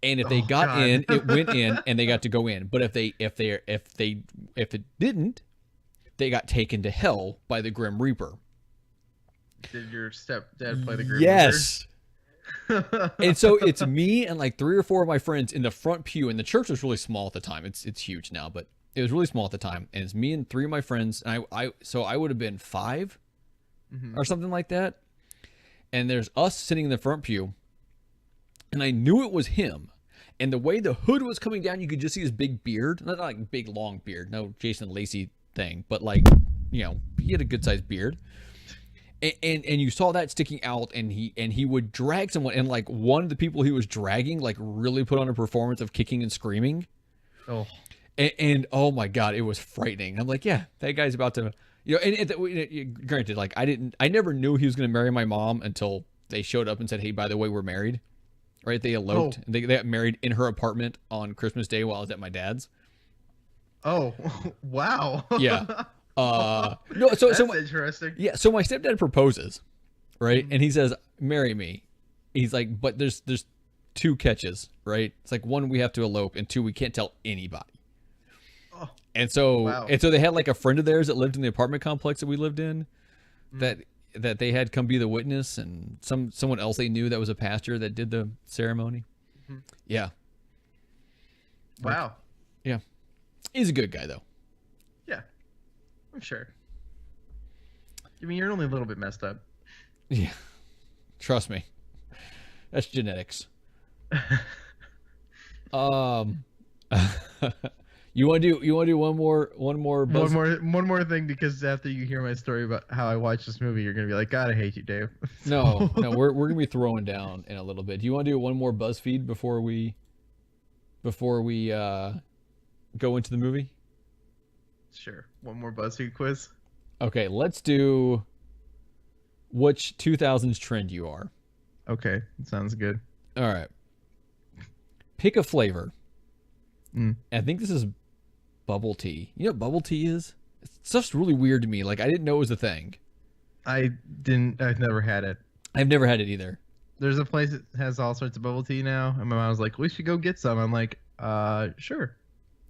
And if they got in, it went in, and they got to go in. But if it didn't, they got taken to hell by the Grim Reaper. Did your stepdad play the Grim Reaper? Yes. And so it's me and like 3 or 4 of my friends in the front pew, and the church was really small at the time. It's huge now, but it was really small at the time. And it's me and 3 of my friends, and I would have been 5 or something like that. And there's us sitting in the front pew, and I knew it was him. And the way the hood was coming down, you could just see his big beard, not like big long beard, no Jason Lacey thing, but like, he had a good sized beard. And you saw that sticking out, and he would drag someone, and like one of the people he was dragging like really put on a performance of kicking and screaming. Oh, and oh my god, it was frightening. I'm like, yeah, that guy's about to, and granted, like I never knew he was going to marry my mom until they showed up and said, hey, by the way, we're married, right? They eloped. They got married in her apartment on Christmas Day while I was at my dad's. Oh, wow. Yeah. No, so that's interesting. Yeah, so my stepdad proposes, right? And he says, "Marry me." He's like, "But there's 2 catches, right? It's like 1, we have to elope, and 2, we can't tell anybody." Oh, and so they had like a friend of theirs that lived in the apartment complex that we lived in, that they had come be the witness, and someone else they knew that was a pastor that did the ceremony. Yeah. Wow. Yeah. He's a good guy, though. Yeah, I'm sure. I mean, you're only a little bit messed up. Yeah. Trust me. That's genetics. You want to do one more One more thing, because after you hear my story about how I watched this movie, you're gonna be like, God, I hate you, Dave. No, we're gonna be throwing down in a little bit. Do you want to do one more BuzzFeed before we go into the movie? Sure. One more BuzzFeed quiz. Okay, let's do which 2000s trend you are. Okay, sounds good. All right. Pick a flavor. Mm. I think this is bubble tea. You know what bubble tea is? Stuff's really weird to me. Like, I didn't know it was a thing. I've never had it. I've never had it either. There's a place that has all sorts of bubble tea now, and my mom was like, we should go get some. I'm like, sure.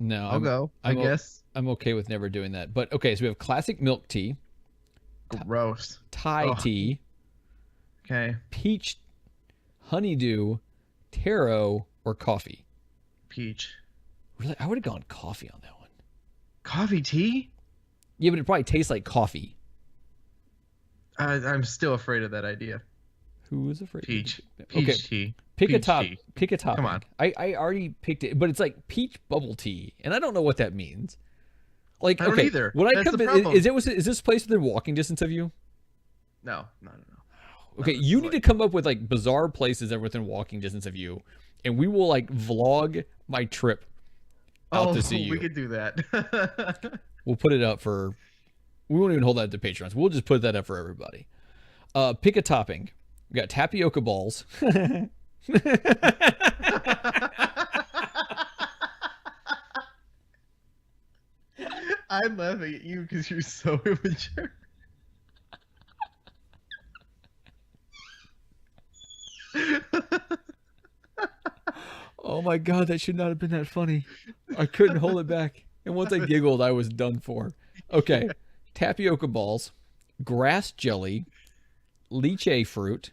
No, I'll go, I guess. I'm okay with never doing that. But okay, so we have classic milk tea, Gross. Thai tea, Okay. peach, honeydew, taro, or coffee. Peach. Really, I would have gone coffee on that one. Coffee tea? Yeah, but it probably tastes like coffee. I'm still afraid of that idea. Who is afraid? Peach. Okay. Peach tea. Pick Peach a top. tea. Pick a topic. Come on. I already picked it, but it's like peach bubble tea, and I don't know what that means. Like, I don't okay, either. when I That's come, the problem. is this place within walking distance of you? No. Okay, No, you it's need like- to come up with like bizarre places that are within walking distance of you, and we will like vlog my trip out to see you. We could do that. We'll put it up for. We won't even hold that to Patreons. We'll just put that up for everybody. Pick a topping. We got tapioca balls. I'm laughing at you because you're so immature. Oh my god, that should not have been that funny. I couldn't hold it back. And once I giggled, I was done for. Okay. Tapioca balls, grass jelly, lychee fruit,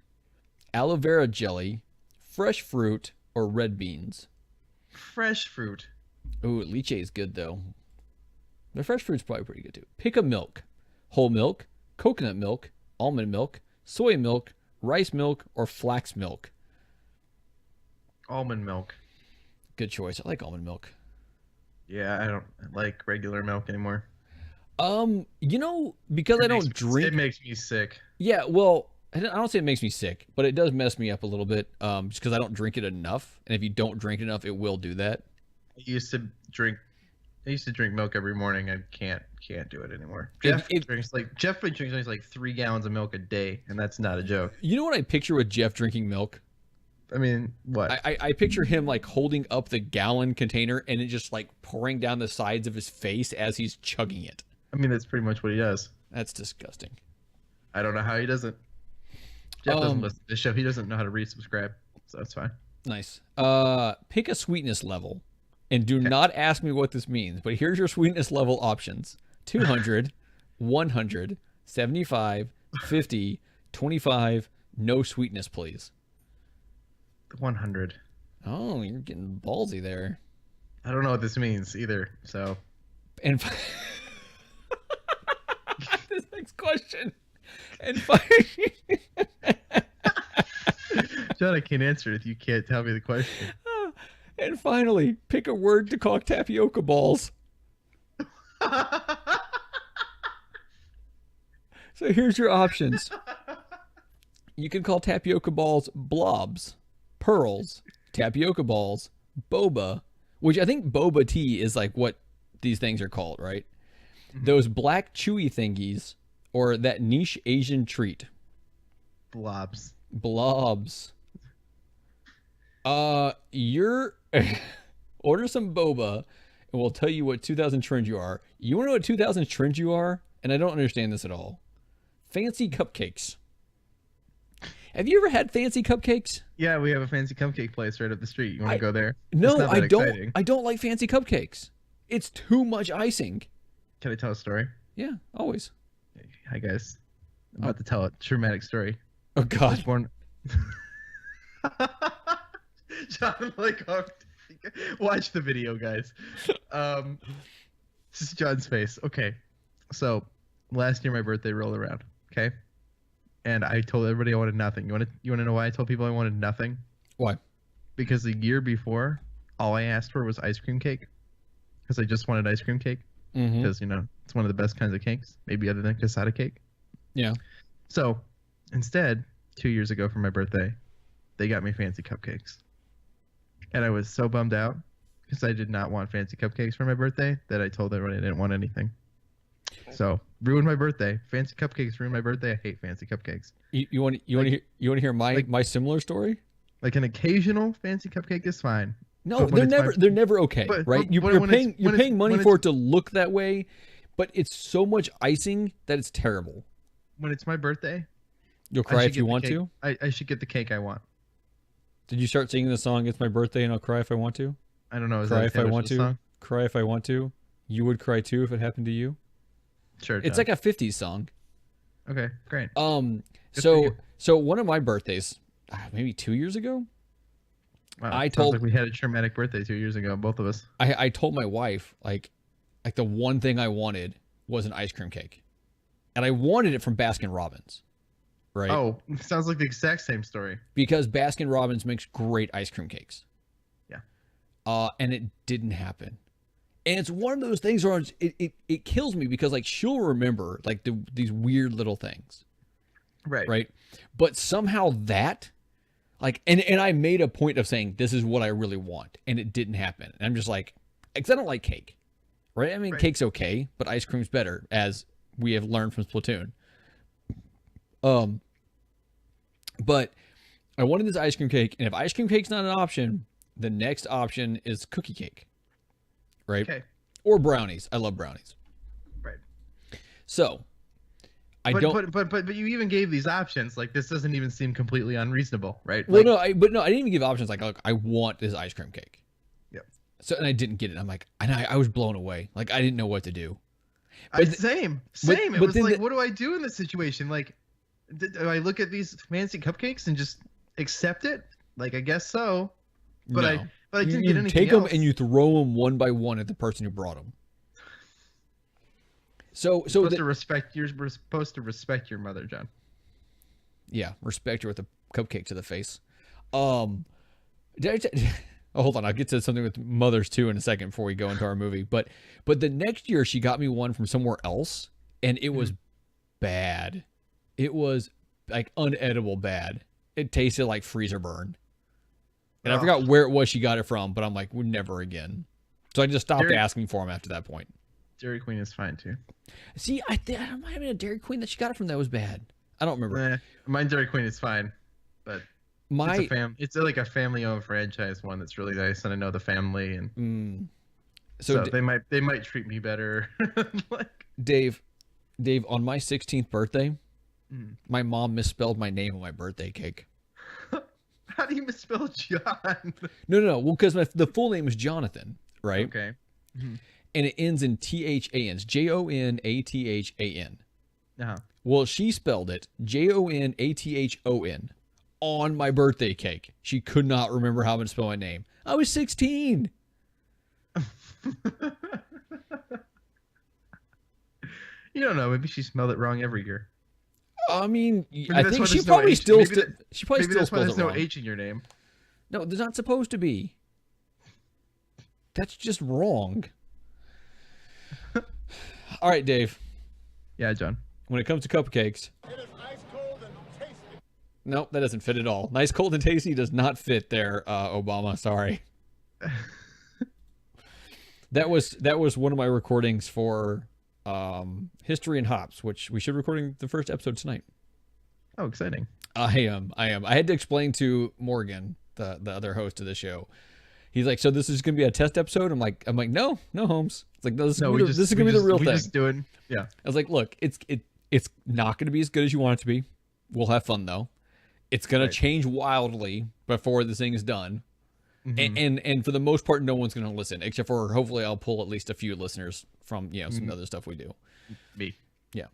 aloe vera jelly, fresh fruit, or red beans. Fresh fruit. Ooh, lychee is good though. The fresh fruit's probably pretty good too. Pick a milk. Whole milk, coconut milk, almond milk, soy milk, rice milk, or flax milk. Almond milk. Good choice. I like almond milk. Yeah, I don't like regular milk anymore. Because I don't drink. It makes me sick. Yeah, well, I don't say it makes me sick, but it does mess me up a little bit. Just because I don't drink it enough, and if you don't drink enough, it will do that. I used to drink milk every morning. I can't do it anymore. Jeff drinks like 3 gallons of milk a day, and that's not a joke. You know what I picture with Jeff drinking milk? I mean, what? I picture him like holding up the gallon container and it just like pouring down the sides of his face as he's chugging it. I mean, that's pretty much what he does. That's disgusting. I don't know how he does it. Jeff doesn't listen to the show. He doesn't know how to resubscribe, so that's fine. Nice. Pick a sweetness level, and do not ask me what this means, but here's your sweetness level options: 200, 100, 75, 50, 25. No sweetness, please. 100. Oh, you're getting ballsy there. I don't know what this means either, so. And this next question. And John, I can't answer it if you can't tell me the question. And finally, pick a word to call tapioca balls. So here's your options. You can call tapioca balls blobs, pearls, tapioca balls, boba, which I think boba tea is like what these things are called, right? Mm-hmm. Those black chewy thingies, or that niche Asian treat. Blobs. You're order some boba, and we'll tell you what 2000 trend you are. You want to know what 2000 trend you are? And I don't understand this at all. Fancy cupcakes. Have you ever had fancy cupcakes? Yeah, we have a fancy cupcake place right up the street. You want to go there? No, I don't. Exciting. I don't like fancy cupcakes. It's too much icing. Can I tell a story? Yeah, always. Hi guys. I'm about to tell a traumatic story. Oh God. John, like, watch the video, guys. This is John's face. Okay, so last year my birthday rolled around. Okay, and I told everybody I wanted nothing. You want to know why I told people I wanted nothing? Why? Because the year before, all I asked for was ice cream cake. Because I just wanted ice cream cake. Because it's one of the best kinds of cakes, maybe other than cassata cake. Yeah. So instead, 2 years ago for my birthday, they got me fancy cupcakes. And I was so bummed out because I did not want fancy cupcakes for my birthday that I told everyone I didn't want anything. So ruined my birthday. Fancy cupcakes ruined my birthday. I hate fancy cupcakes. You want to hear my similar story? Like an occasional fancy cupcake is fine. No, they're never okay, right? You're paying money for it to look that way, but it's so much icing that it's terrible. When it's my birthday, you'll cry if you want to. I should get the cake I want. Did you start singing the song "It's My Birthday and I'll Cry If I Want to"? I don't know. Is cry that if I want to. Song? Cry if I want to. You would cry too if it happened to you. Sure. It's like a '50s song. Okay, great. So one of my birthdays, maybe 2 years ago. Wow, sounds like we had a traumatic birthday 2 years ago, both of us. I told my wife like the one thing I wanted was an ice cream cake, and I wanted it from Baskin Robbins, right? Oh, sounds like the exact same story. Because Baskin Robbins makes great ice cream cakes. Yeah. And it didn't happen, and it's one of those things where it kills me because like she'll remember like these weird little things, right? But somehow that. Like, and I made a point of saying, this is what I really want. And it didn't happen. And I'm just like, because I don't like cake, right? I mean, cake's okay, but ice cream's better, as we have learned from Splatoon. But I wanted this ice cream cake. And if ice cream cake's not an option, the next option is cookie cake, right? Okay. Or brownies. I love brownies. Right. So... But you even gave these options. Like, this doesn't even seem completely unreasonable, right? Well, no, I didn't even give options. Like, look, I want this ice cream cake. Yep. So, and I didn't get it. I'm like, and I was blown away. Like, I didn't know what to do. Same. It was like, what do I do in this situation? Like, do I look at these fancy cupcakes and just accept it? Like, I guess so. But no. I didn't get anything else. You take them and you throw them one by one at the person who brought them. You're supposed to respect your mother, John. Yeah, respect her with a cupcake to the face. Hold on, I'll get to something with mothers too in a second before we go into our movie. But the next year she got me one from somewhere else, and it was bad. It was like unedible bad. It tasted like freezer burn. And I forgot where it was she got it from, but I'm like, never again. So I just stopped asking for them after that point. Dairy Queen is fine too. See, I might have been a Dairy Queen that she got it from that was bad. I don't remember. Mine Dairy Queen is fine, but it's like a family-owned franchise one that's really nice, and I know the family, and so they might treat me better. Like Dave, on my 16th birthday, my mom misspelled my name on my birthday cake. How do you misspell John? No. Well, because the full name is Jonathan, right? Okay. Mm-hmm. And it ends in THAN. It's JONATHAN. Uh-huh. Well, she spelled it JONATHON on my birthday cake. She could not remember how to spell my name. I was 16. You don't know. Maybe she spelled it wrong every year. I mean, I think she probably still spells it wrong. There's no H in your name. No, there's not supposed to be. That's just wrong. All right, Dave. Yeah, John. When it comes to cupcakes, it is ice cold and tasty. Nope, that doesn't fit at all. Nice, cold, and tasty does not fit there, Obama. Sorry. That was one of my recordings for History and Hops, which we should be recording the first episode tonight. Oh, exciting! I am. I had to explain to Morgan, the other host of the show. He's like, so this is going to be a test episode? I'm like, no, Holmes. It's like, no, this is going to be the real thing. Just doing, yeah. I was like, look, it's not going to be as good as you want it to be. We'll have fun though. It's going to change wildly before this thing is done. Mm-hmm. And for the most part, no one's going to listen, except for hopefully I'll pull at least a few listeners from, some other stuff we do. Me. Yeah.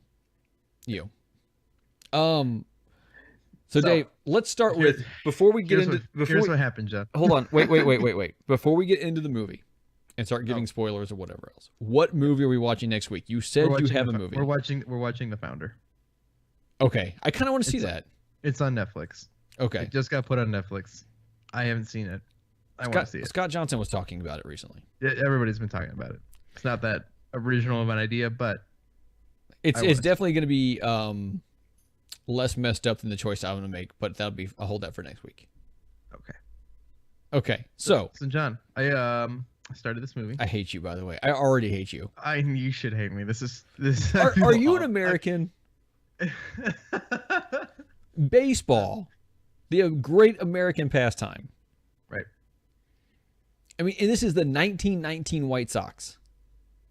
You. So Dave, let's start with before we get into here's what happened, Jeff. Hold on, wait. Before we get into the movie and start giving spoilers or whatever else, what movie are we watching next week? You said you have a movie. We're watching The Founder. Okay, I kind of want to see that. It's on Netflix. Okay, it just got put on Netflix. I haven't seen it. I want to see it. Scott Johnson was talking about it recently. Yeah, everybody's been talking about it. It's not that original of an idea, but it's definitely going to be less messed up than the choice I'm going to make. But I'll hold that for next week. Okay. So John, I started this movie. I hate you, by the way. I already hate you. You should hate me. This. Are you an American? Baseball, the great American pastime. Right. I mean, and this is the 1919 White Sox.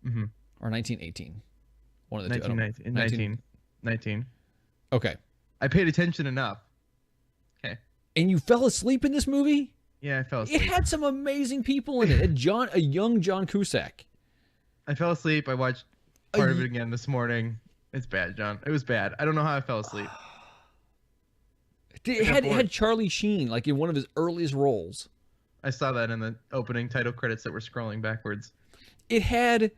Mm-hmm. Or 1918. One of the 19. Okay. I paid attention enough. Okay. And you fell asleep in this movie? Yeah, I fell asleep. It had some amazing people in it. A young John Cusack. I fell asleep. I watched part of it again this morning. It's bad, John. It was bad. I don't know how I fell asleep. It had Charlie Sheen, like in one of his earliest roles. I saw that in the opening title credits that were scrolling backwards. It had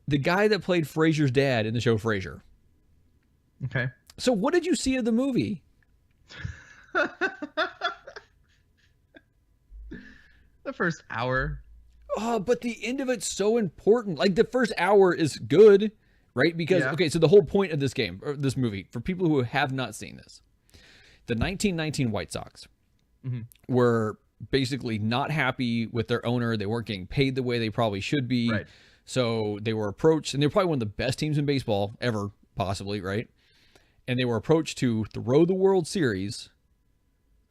the guy that played Frasier's dad in the show Frasier. Okay. So what did you see of the movie? The first hour. Oh, but the end of it's so important. Like the first hour is good, right? Because, okay, so the whole point of this game, or this movie, for people who have not seen this, the 1919 White Sox were basically not happy with their owner. They weren't getting paid the way they probably should be. Right. So they were approached, and they're probably one of the best teams in baseball ever, possibly, right? And they were approached to throw the World Series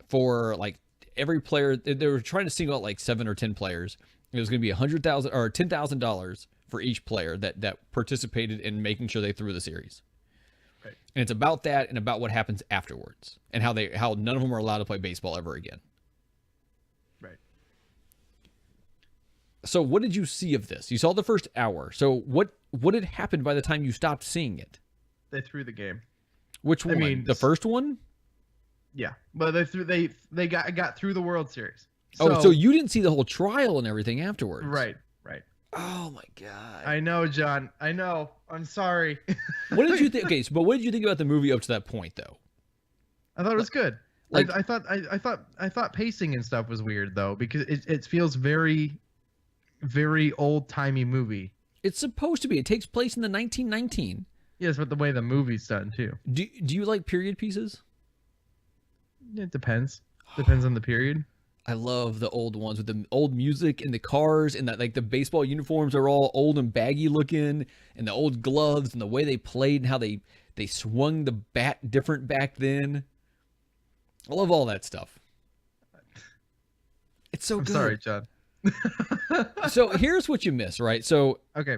for like every player. They were trying to single out like 7 or 10 players. It was going to be $100,000 or $10,000 for each player that participated in making sure they threw the series. Right. And it's about that and about what happens afterwards and how none of them are allowed to play baseball ever again. Right. So what did you see of this? You saw the first hour. So what had happened by the time you stopped seeing it? They threw the game. Which one? I mean, the first one? Yeah, but they got through the World Series. So you didn't see the whole trial and everything afterwards. Right. Oh my God. I know, John. I know. I'm sorry. What did you think? Okay, but what did you think about the movie up to that point, though? I thought it was good. Like, I thought pacing and stuff was weird though, because it feels very, very old timey movie. It's supposed to be. It takes place in the 1919. Yes, but the way the movie's done too. Do you like period pieces? It depends. Depends on the period. I love the old ones with the old music and the cars and that, like the baseball uniforms are all old and baggy looking, and the old gloves and the way they played and how they swung the bat different back then. I love all that stuff. It's so good. Sorry, John. So here's what you miss, right? So okay.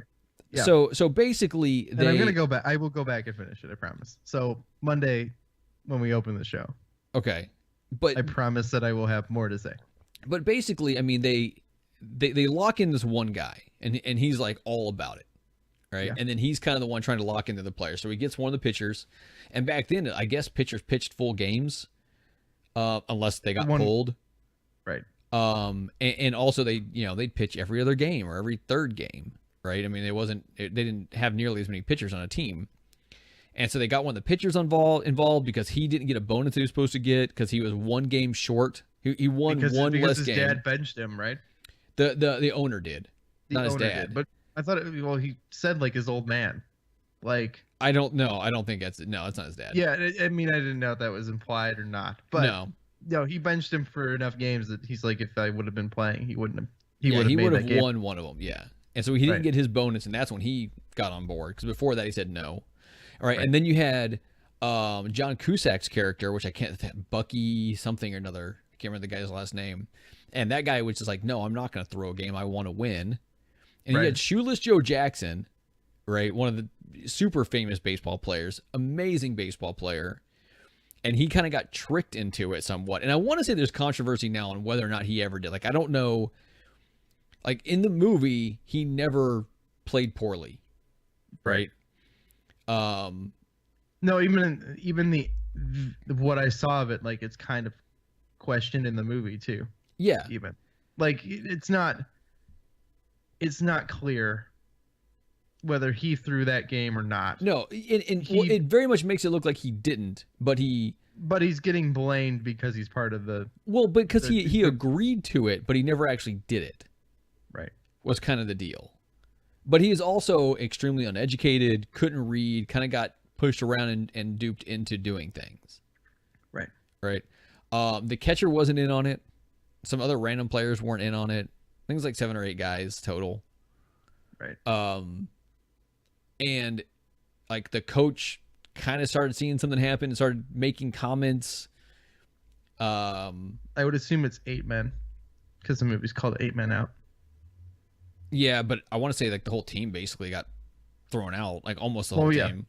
Yeah. So basically, I'm gonna go back. I will go back and finish it. I promise. So Monday, when we open the show. Okay. But I promise that I will have more to say. But basically, I mean, they lock in this one guy, and he's like all about it, right? Yeah. And then he's kind of the one trying to lock into the player. So he gets one of the pitchers, and back then, I guess pitchers pitched full games, unless they got pulled, right? And also they'd pitch every other game or every third game, right? I mean, they didn't have nearly as many pitchers on a team. And so they got one of the pitchers involved because he didn't get a bonus he was supposed to get because he was one game short. He won because less game. His dad benched him, right? The owner did, not his dad. But I thought he said like his old man, like I don't know. I don't think it's not his dad. Yeah, I mean I didn't know if that was implied or not, but no, he benched him for enough games that he's like if I would have been playing, he wouldn't have. He would have won one of them. Yeah, and so he didn't get his bonus, and that's when he got on board because before that he said no. All right, and then you had John Cusack's character, which I can't, Bucky something or another. I can't remember the guy's last name. And that guy was just like, no, I'm not going to throw a game. I want to win. And you had Shoeless Joe Jackson, right? One of the super famous baseball players, amazing baseball player. And he kind of got tricked into it somewhat. And I want to say there's controversy now on whether or not he ever did. Like, I don't know. Like, in the movie, he never played poorly, right? No, even what I saw of it, like it's kind of questioned in the movie too. Yeah. Even like it's not clear whether he threw that game or not. No, it very much makes it look like he didn't, but he's getting blamed because he's part of the because he agreed to it, but he never actually did it. Right. Was kind of the deal. But he is also extremely uneducated, couldn't read, kind of got pushed around and duped into doing things. Right. Right. The catcher wasn't in on it. Some other random players weren't in on it. Things like 7 or 8 guys total. Right. And like the coach kind of started seeing something happen and started making comments. I would assume it's 8 men because the movie's called 8 Men Out. Yeah, but I want to say like the whole team basically got thrown out, like almost the whole team.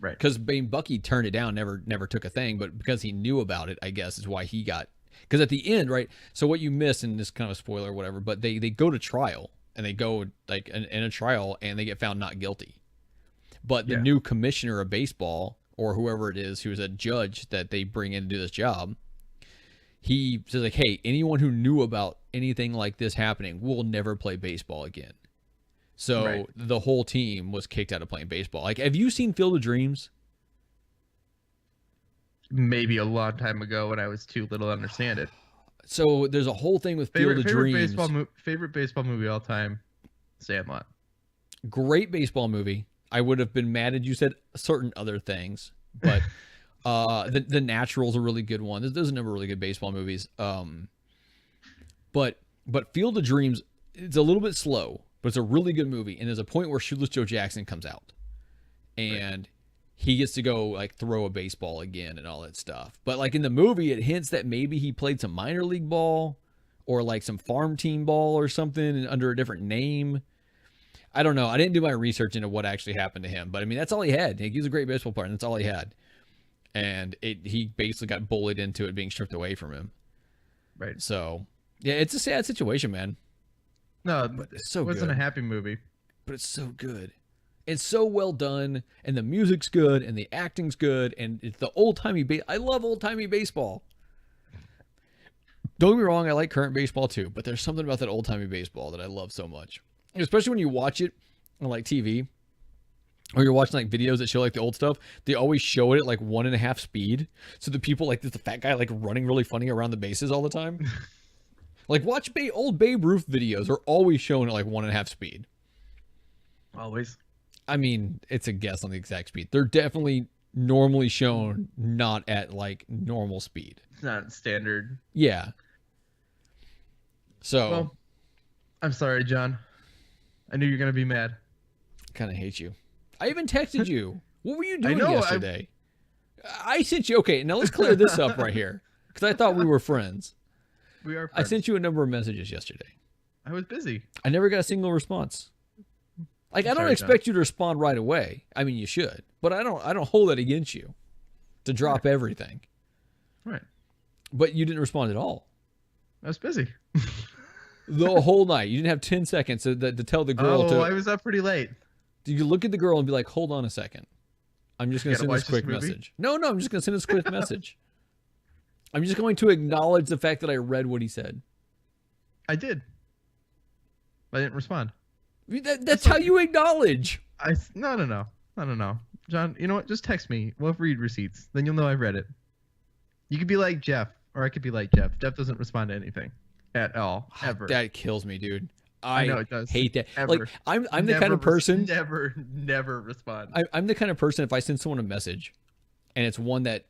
Right. Because Bucky turned it down, never took a thing, but because he knew about it, I guess is why he got. Because at the end, right? So what you miss, and this is kind of a spoiler or whatever, but they go to trial and they go like in a trial and they get found not guilty. But the new commissioner of baseball or whoever it is, who is a judge that they bring in to do this job, he says like, hey, anyone who knew about anything like this happening will never play baseball again. So the whole team was kicked out of playing baseball. Like, have you seen Field of Dreams? Maybe a long time ago when I was too little to understand it. So there's a whole thing with Field of Dreams. Favorite baseball movie all time, Sandlot. Great baseball movie. I would have been mad if you said certain other things, but the Natural's a really good one. There's a number of really good baseball movies. But Field of Dreams, it's a little bit slow, but it's a really good movie. And there's a point where Shoeless Joe Jackson comes out, and he gets to go like throw a baseball again and all that stuff. But like in the movie, it hints that maybe he played some minor league ball or like some farm team ball or something under a different name. I don't know. I didn't do my research into what actually happened to him, but I mean, that's all he had. He was a great baseball player, and that's all he had. And he basically got bullied into it being stripped away from him. Right. So, yeah, it's a sad situation, man. No, it wasn't a happy movie. But it's so good. It's so well done, and the music's good, and the acting's good, and it's the old-timey I love old-timey baseball. Don't get me wrong, I like current baseball too, but there's something about that old-timey baseball that I love so much. Especially when you watch it on like TV, or you're watching like videos that show like the old stuff. They always show it at like 1.5 speed, so the people like the fat guy like running really funny around the bases all the time. Like watch old Babe Ruth videos are always shown at like 1.5 speed. Always. I mean, it's a guess on the exact speed. They're definitely normally shown not at like normal speed. It's not standard. Yeah. So, well, I'm sorry, John. I knew you were going to be mad. Kind of hate you. I even texted you. What were you doing I know, yesterday? I sent you. Okay, now let's clear this up right here. Because I thought we were friends. We are friends. I sent you a number of messages yesterday. I was busy. I never got a single response. Like, I don't expect you to respond right away. I mean, you should. But I don't hold that against you to drop everything. Right. But you didn't respond at all. I was busy. The whole night. You didn't have 10 seconds to tell the girl to... I was up pretty late. Did you look at the girl and be like, hold on a second. I'm just going to send this quick message. No, I'm just going to send this quick message. I'm just going to acknowledge the fact that I read what he said. I did. I didn't respond. That's how you acknowledge. No. John, you know what? Just text me. We'll read receipts. Then you'll know I've read it. You could be like Jeff, or I could be like Jeff. Jeff doesn't respond to anything at all, ever. That kills me, dude. I know it does. Hate that. Ever. Like I'm the kind of person. Never respond. I'm the kind of person. If I send someone a message, and it's one that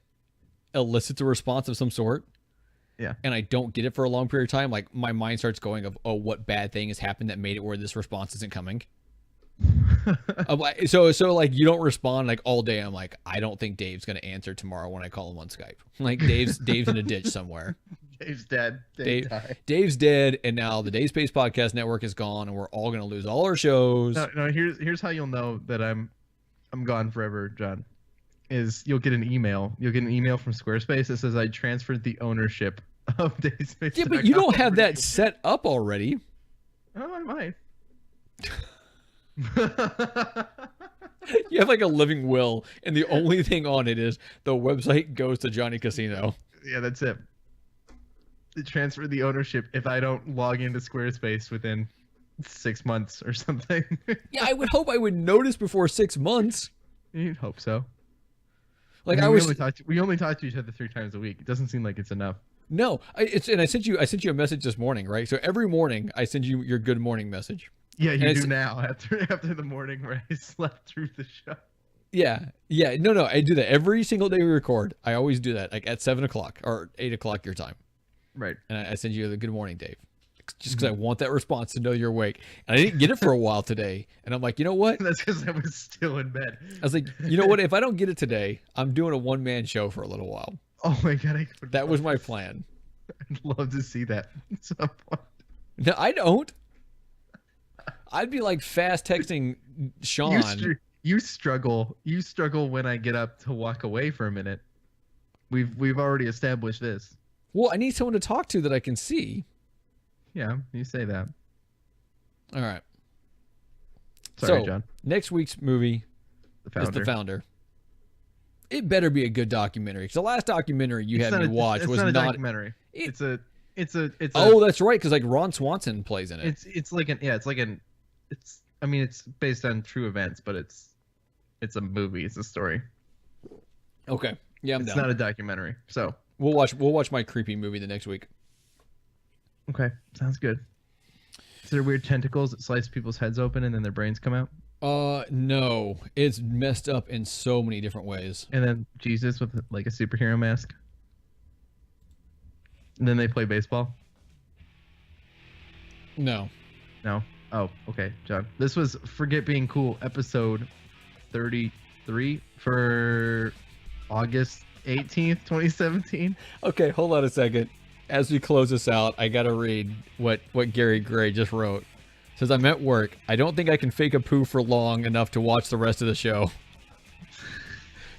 elicits a response of some sort, yeah, and I don't get it for a long period of time, like my mind starts going of, oh, what bad thing has happened that made it where this response isn't coming. So like you don't respond like all day. I'm like, I don't think Dave's gonna answer tomorrow when I call him on Skype. Like Dave's in a ditch somewhere. Dave's dead. Dave's dead, and now the Dave Space Podcast Network is gone, and we're all gonna lose all our shows. No. Here's how you'll know that I'm gone forever, John. Is you'll get an email. You'll get an email from Squarespace that says I transferred the ownership of Dave Space. Yeah, but you don't have that set up You have like a living will, and the only thing on it is the website goes to Johnny Casino. Yeah, that's it. They transfer the ownership if I don't log into Squarespace within 6 months or something. Yeah, I would hope I would notice before 6 months. You'd hope so. Like I I mean, was. we only talk to each other 3 times a week. It doesn't seem like it's enough. No, and I sent you a message this morning, right? So every morning I send you your good morning message. Yeah, you And do now after the morning where I slept through the show. Yeah, no, I do that every single day we record. I always do that, like at 7 o'clock or 8 o'clock your time, Right. and I send you the good morning, Dave, just because I want that response to know you're awake. And I didn't get it for a while today, and I'm like, you know what? That's because I was still in bed. I was like, you know what? If I don't get it today, I'm doing a one-man show for a little while. Oh my god, That was my plan. I'd love to see that at some point. No, I don't. I'd be like fast texting Sean. You struggle when I get up to walk away for a minute. We've already established this. Well, I need someone to talk to that I can see. Yeah, you say that. All right. Sorry, so, John. Next week's movie is The Founder. It better be a good documentary. Because the last documentary you had me watch was not a not documentary. It's a. Oh, that's right. Because like Ron Swanson plays in it. It's I mean, it's based on true events, but it's a movie. It's a story. Okay. Yeah, I'm down. It's not a documentary. So we'll watch my creepy movie the next week. Okay, sounds good. Is there weird tentacles that slice people's heads open and then their brains come out? No. It's messed up in so many different ways. And then Jesus with like a superhero mask. And then they play baseball? No. No? Oh, okay, John. This was Forget Being Cool, episode 33 for August 18th, 2017. Okay, hold on a second. As we close this out, I gotta read what Gary Gray just wrote. It says, I'm at work. I don't think I can fake a poo for long enough to watch the rest of the show.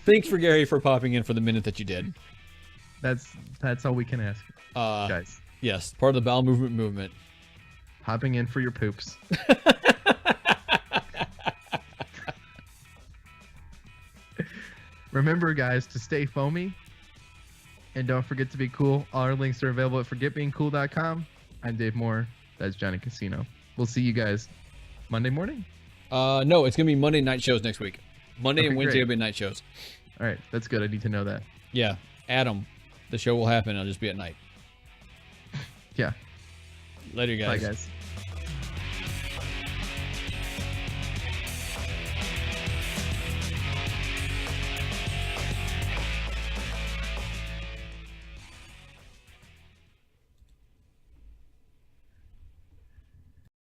Thanks for Gary for popping in for the minute that you did. That's all we can ask, guys. Yes, part of the bowel movement. Hopping in for your poops. Remember, guys, to stay foamy. And don't forget to be cool. All our links are available at forgetbeingcool.com. I'm Dave Moore. That's Johnny Casino. We'll see you guys Monday morning. No, it's going to be Monday night shows next week. Monday Okay, and Wednesday great. will be night shows. All right, that's good. I need to know that. Yeah, Adam, the show will happen. It'll just be at night. Yeah. Later, guys. Bye, guys.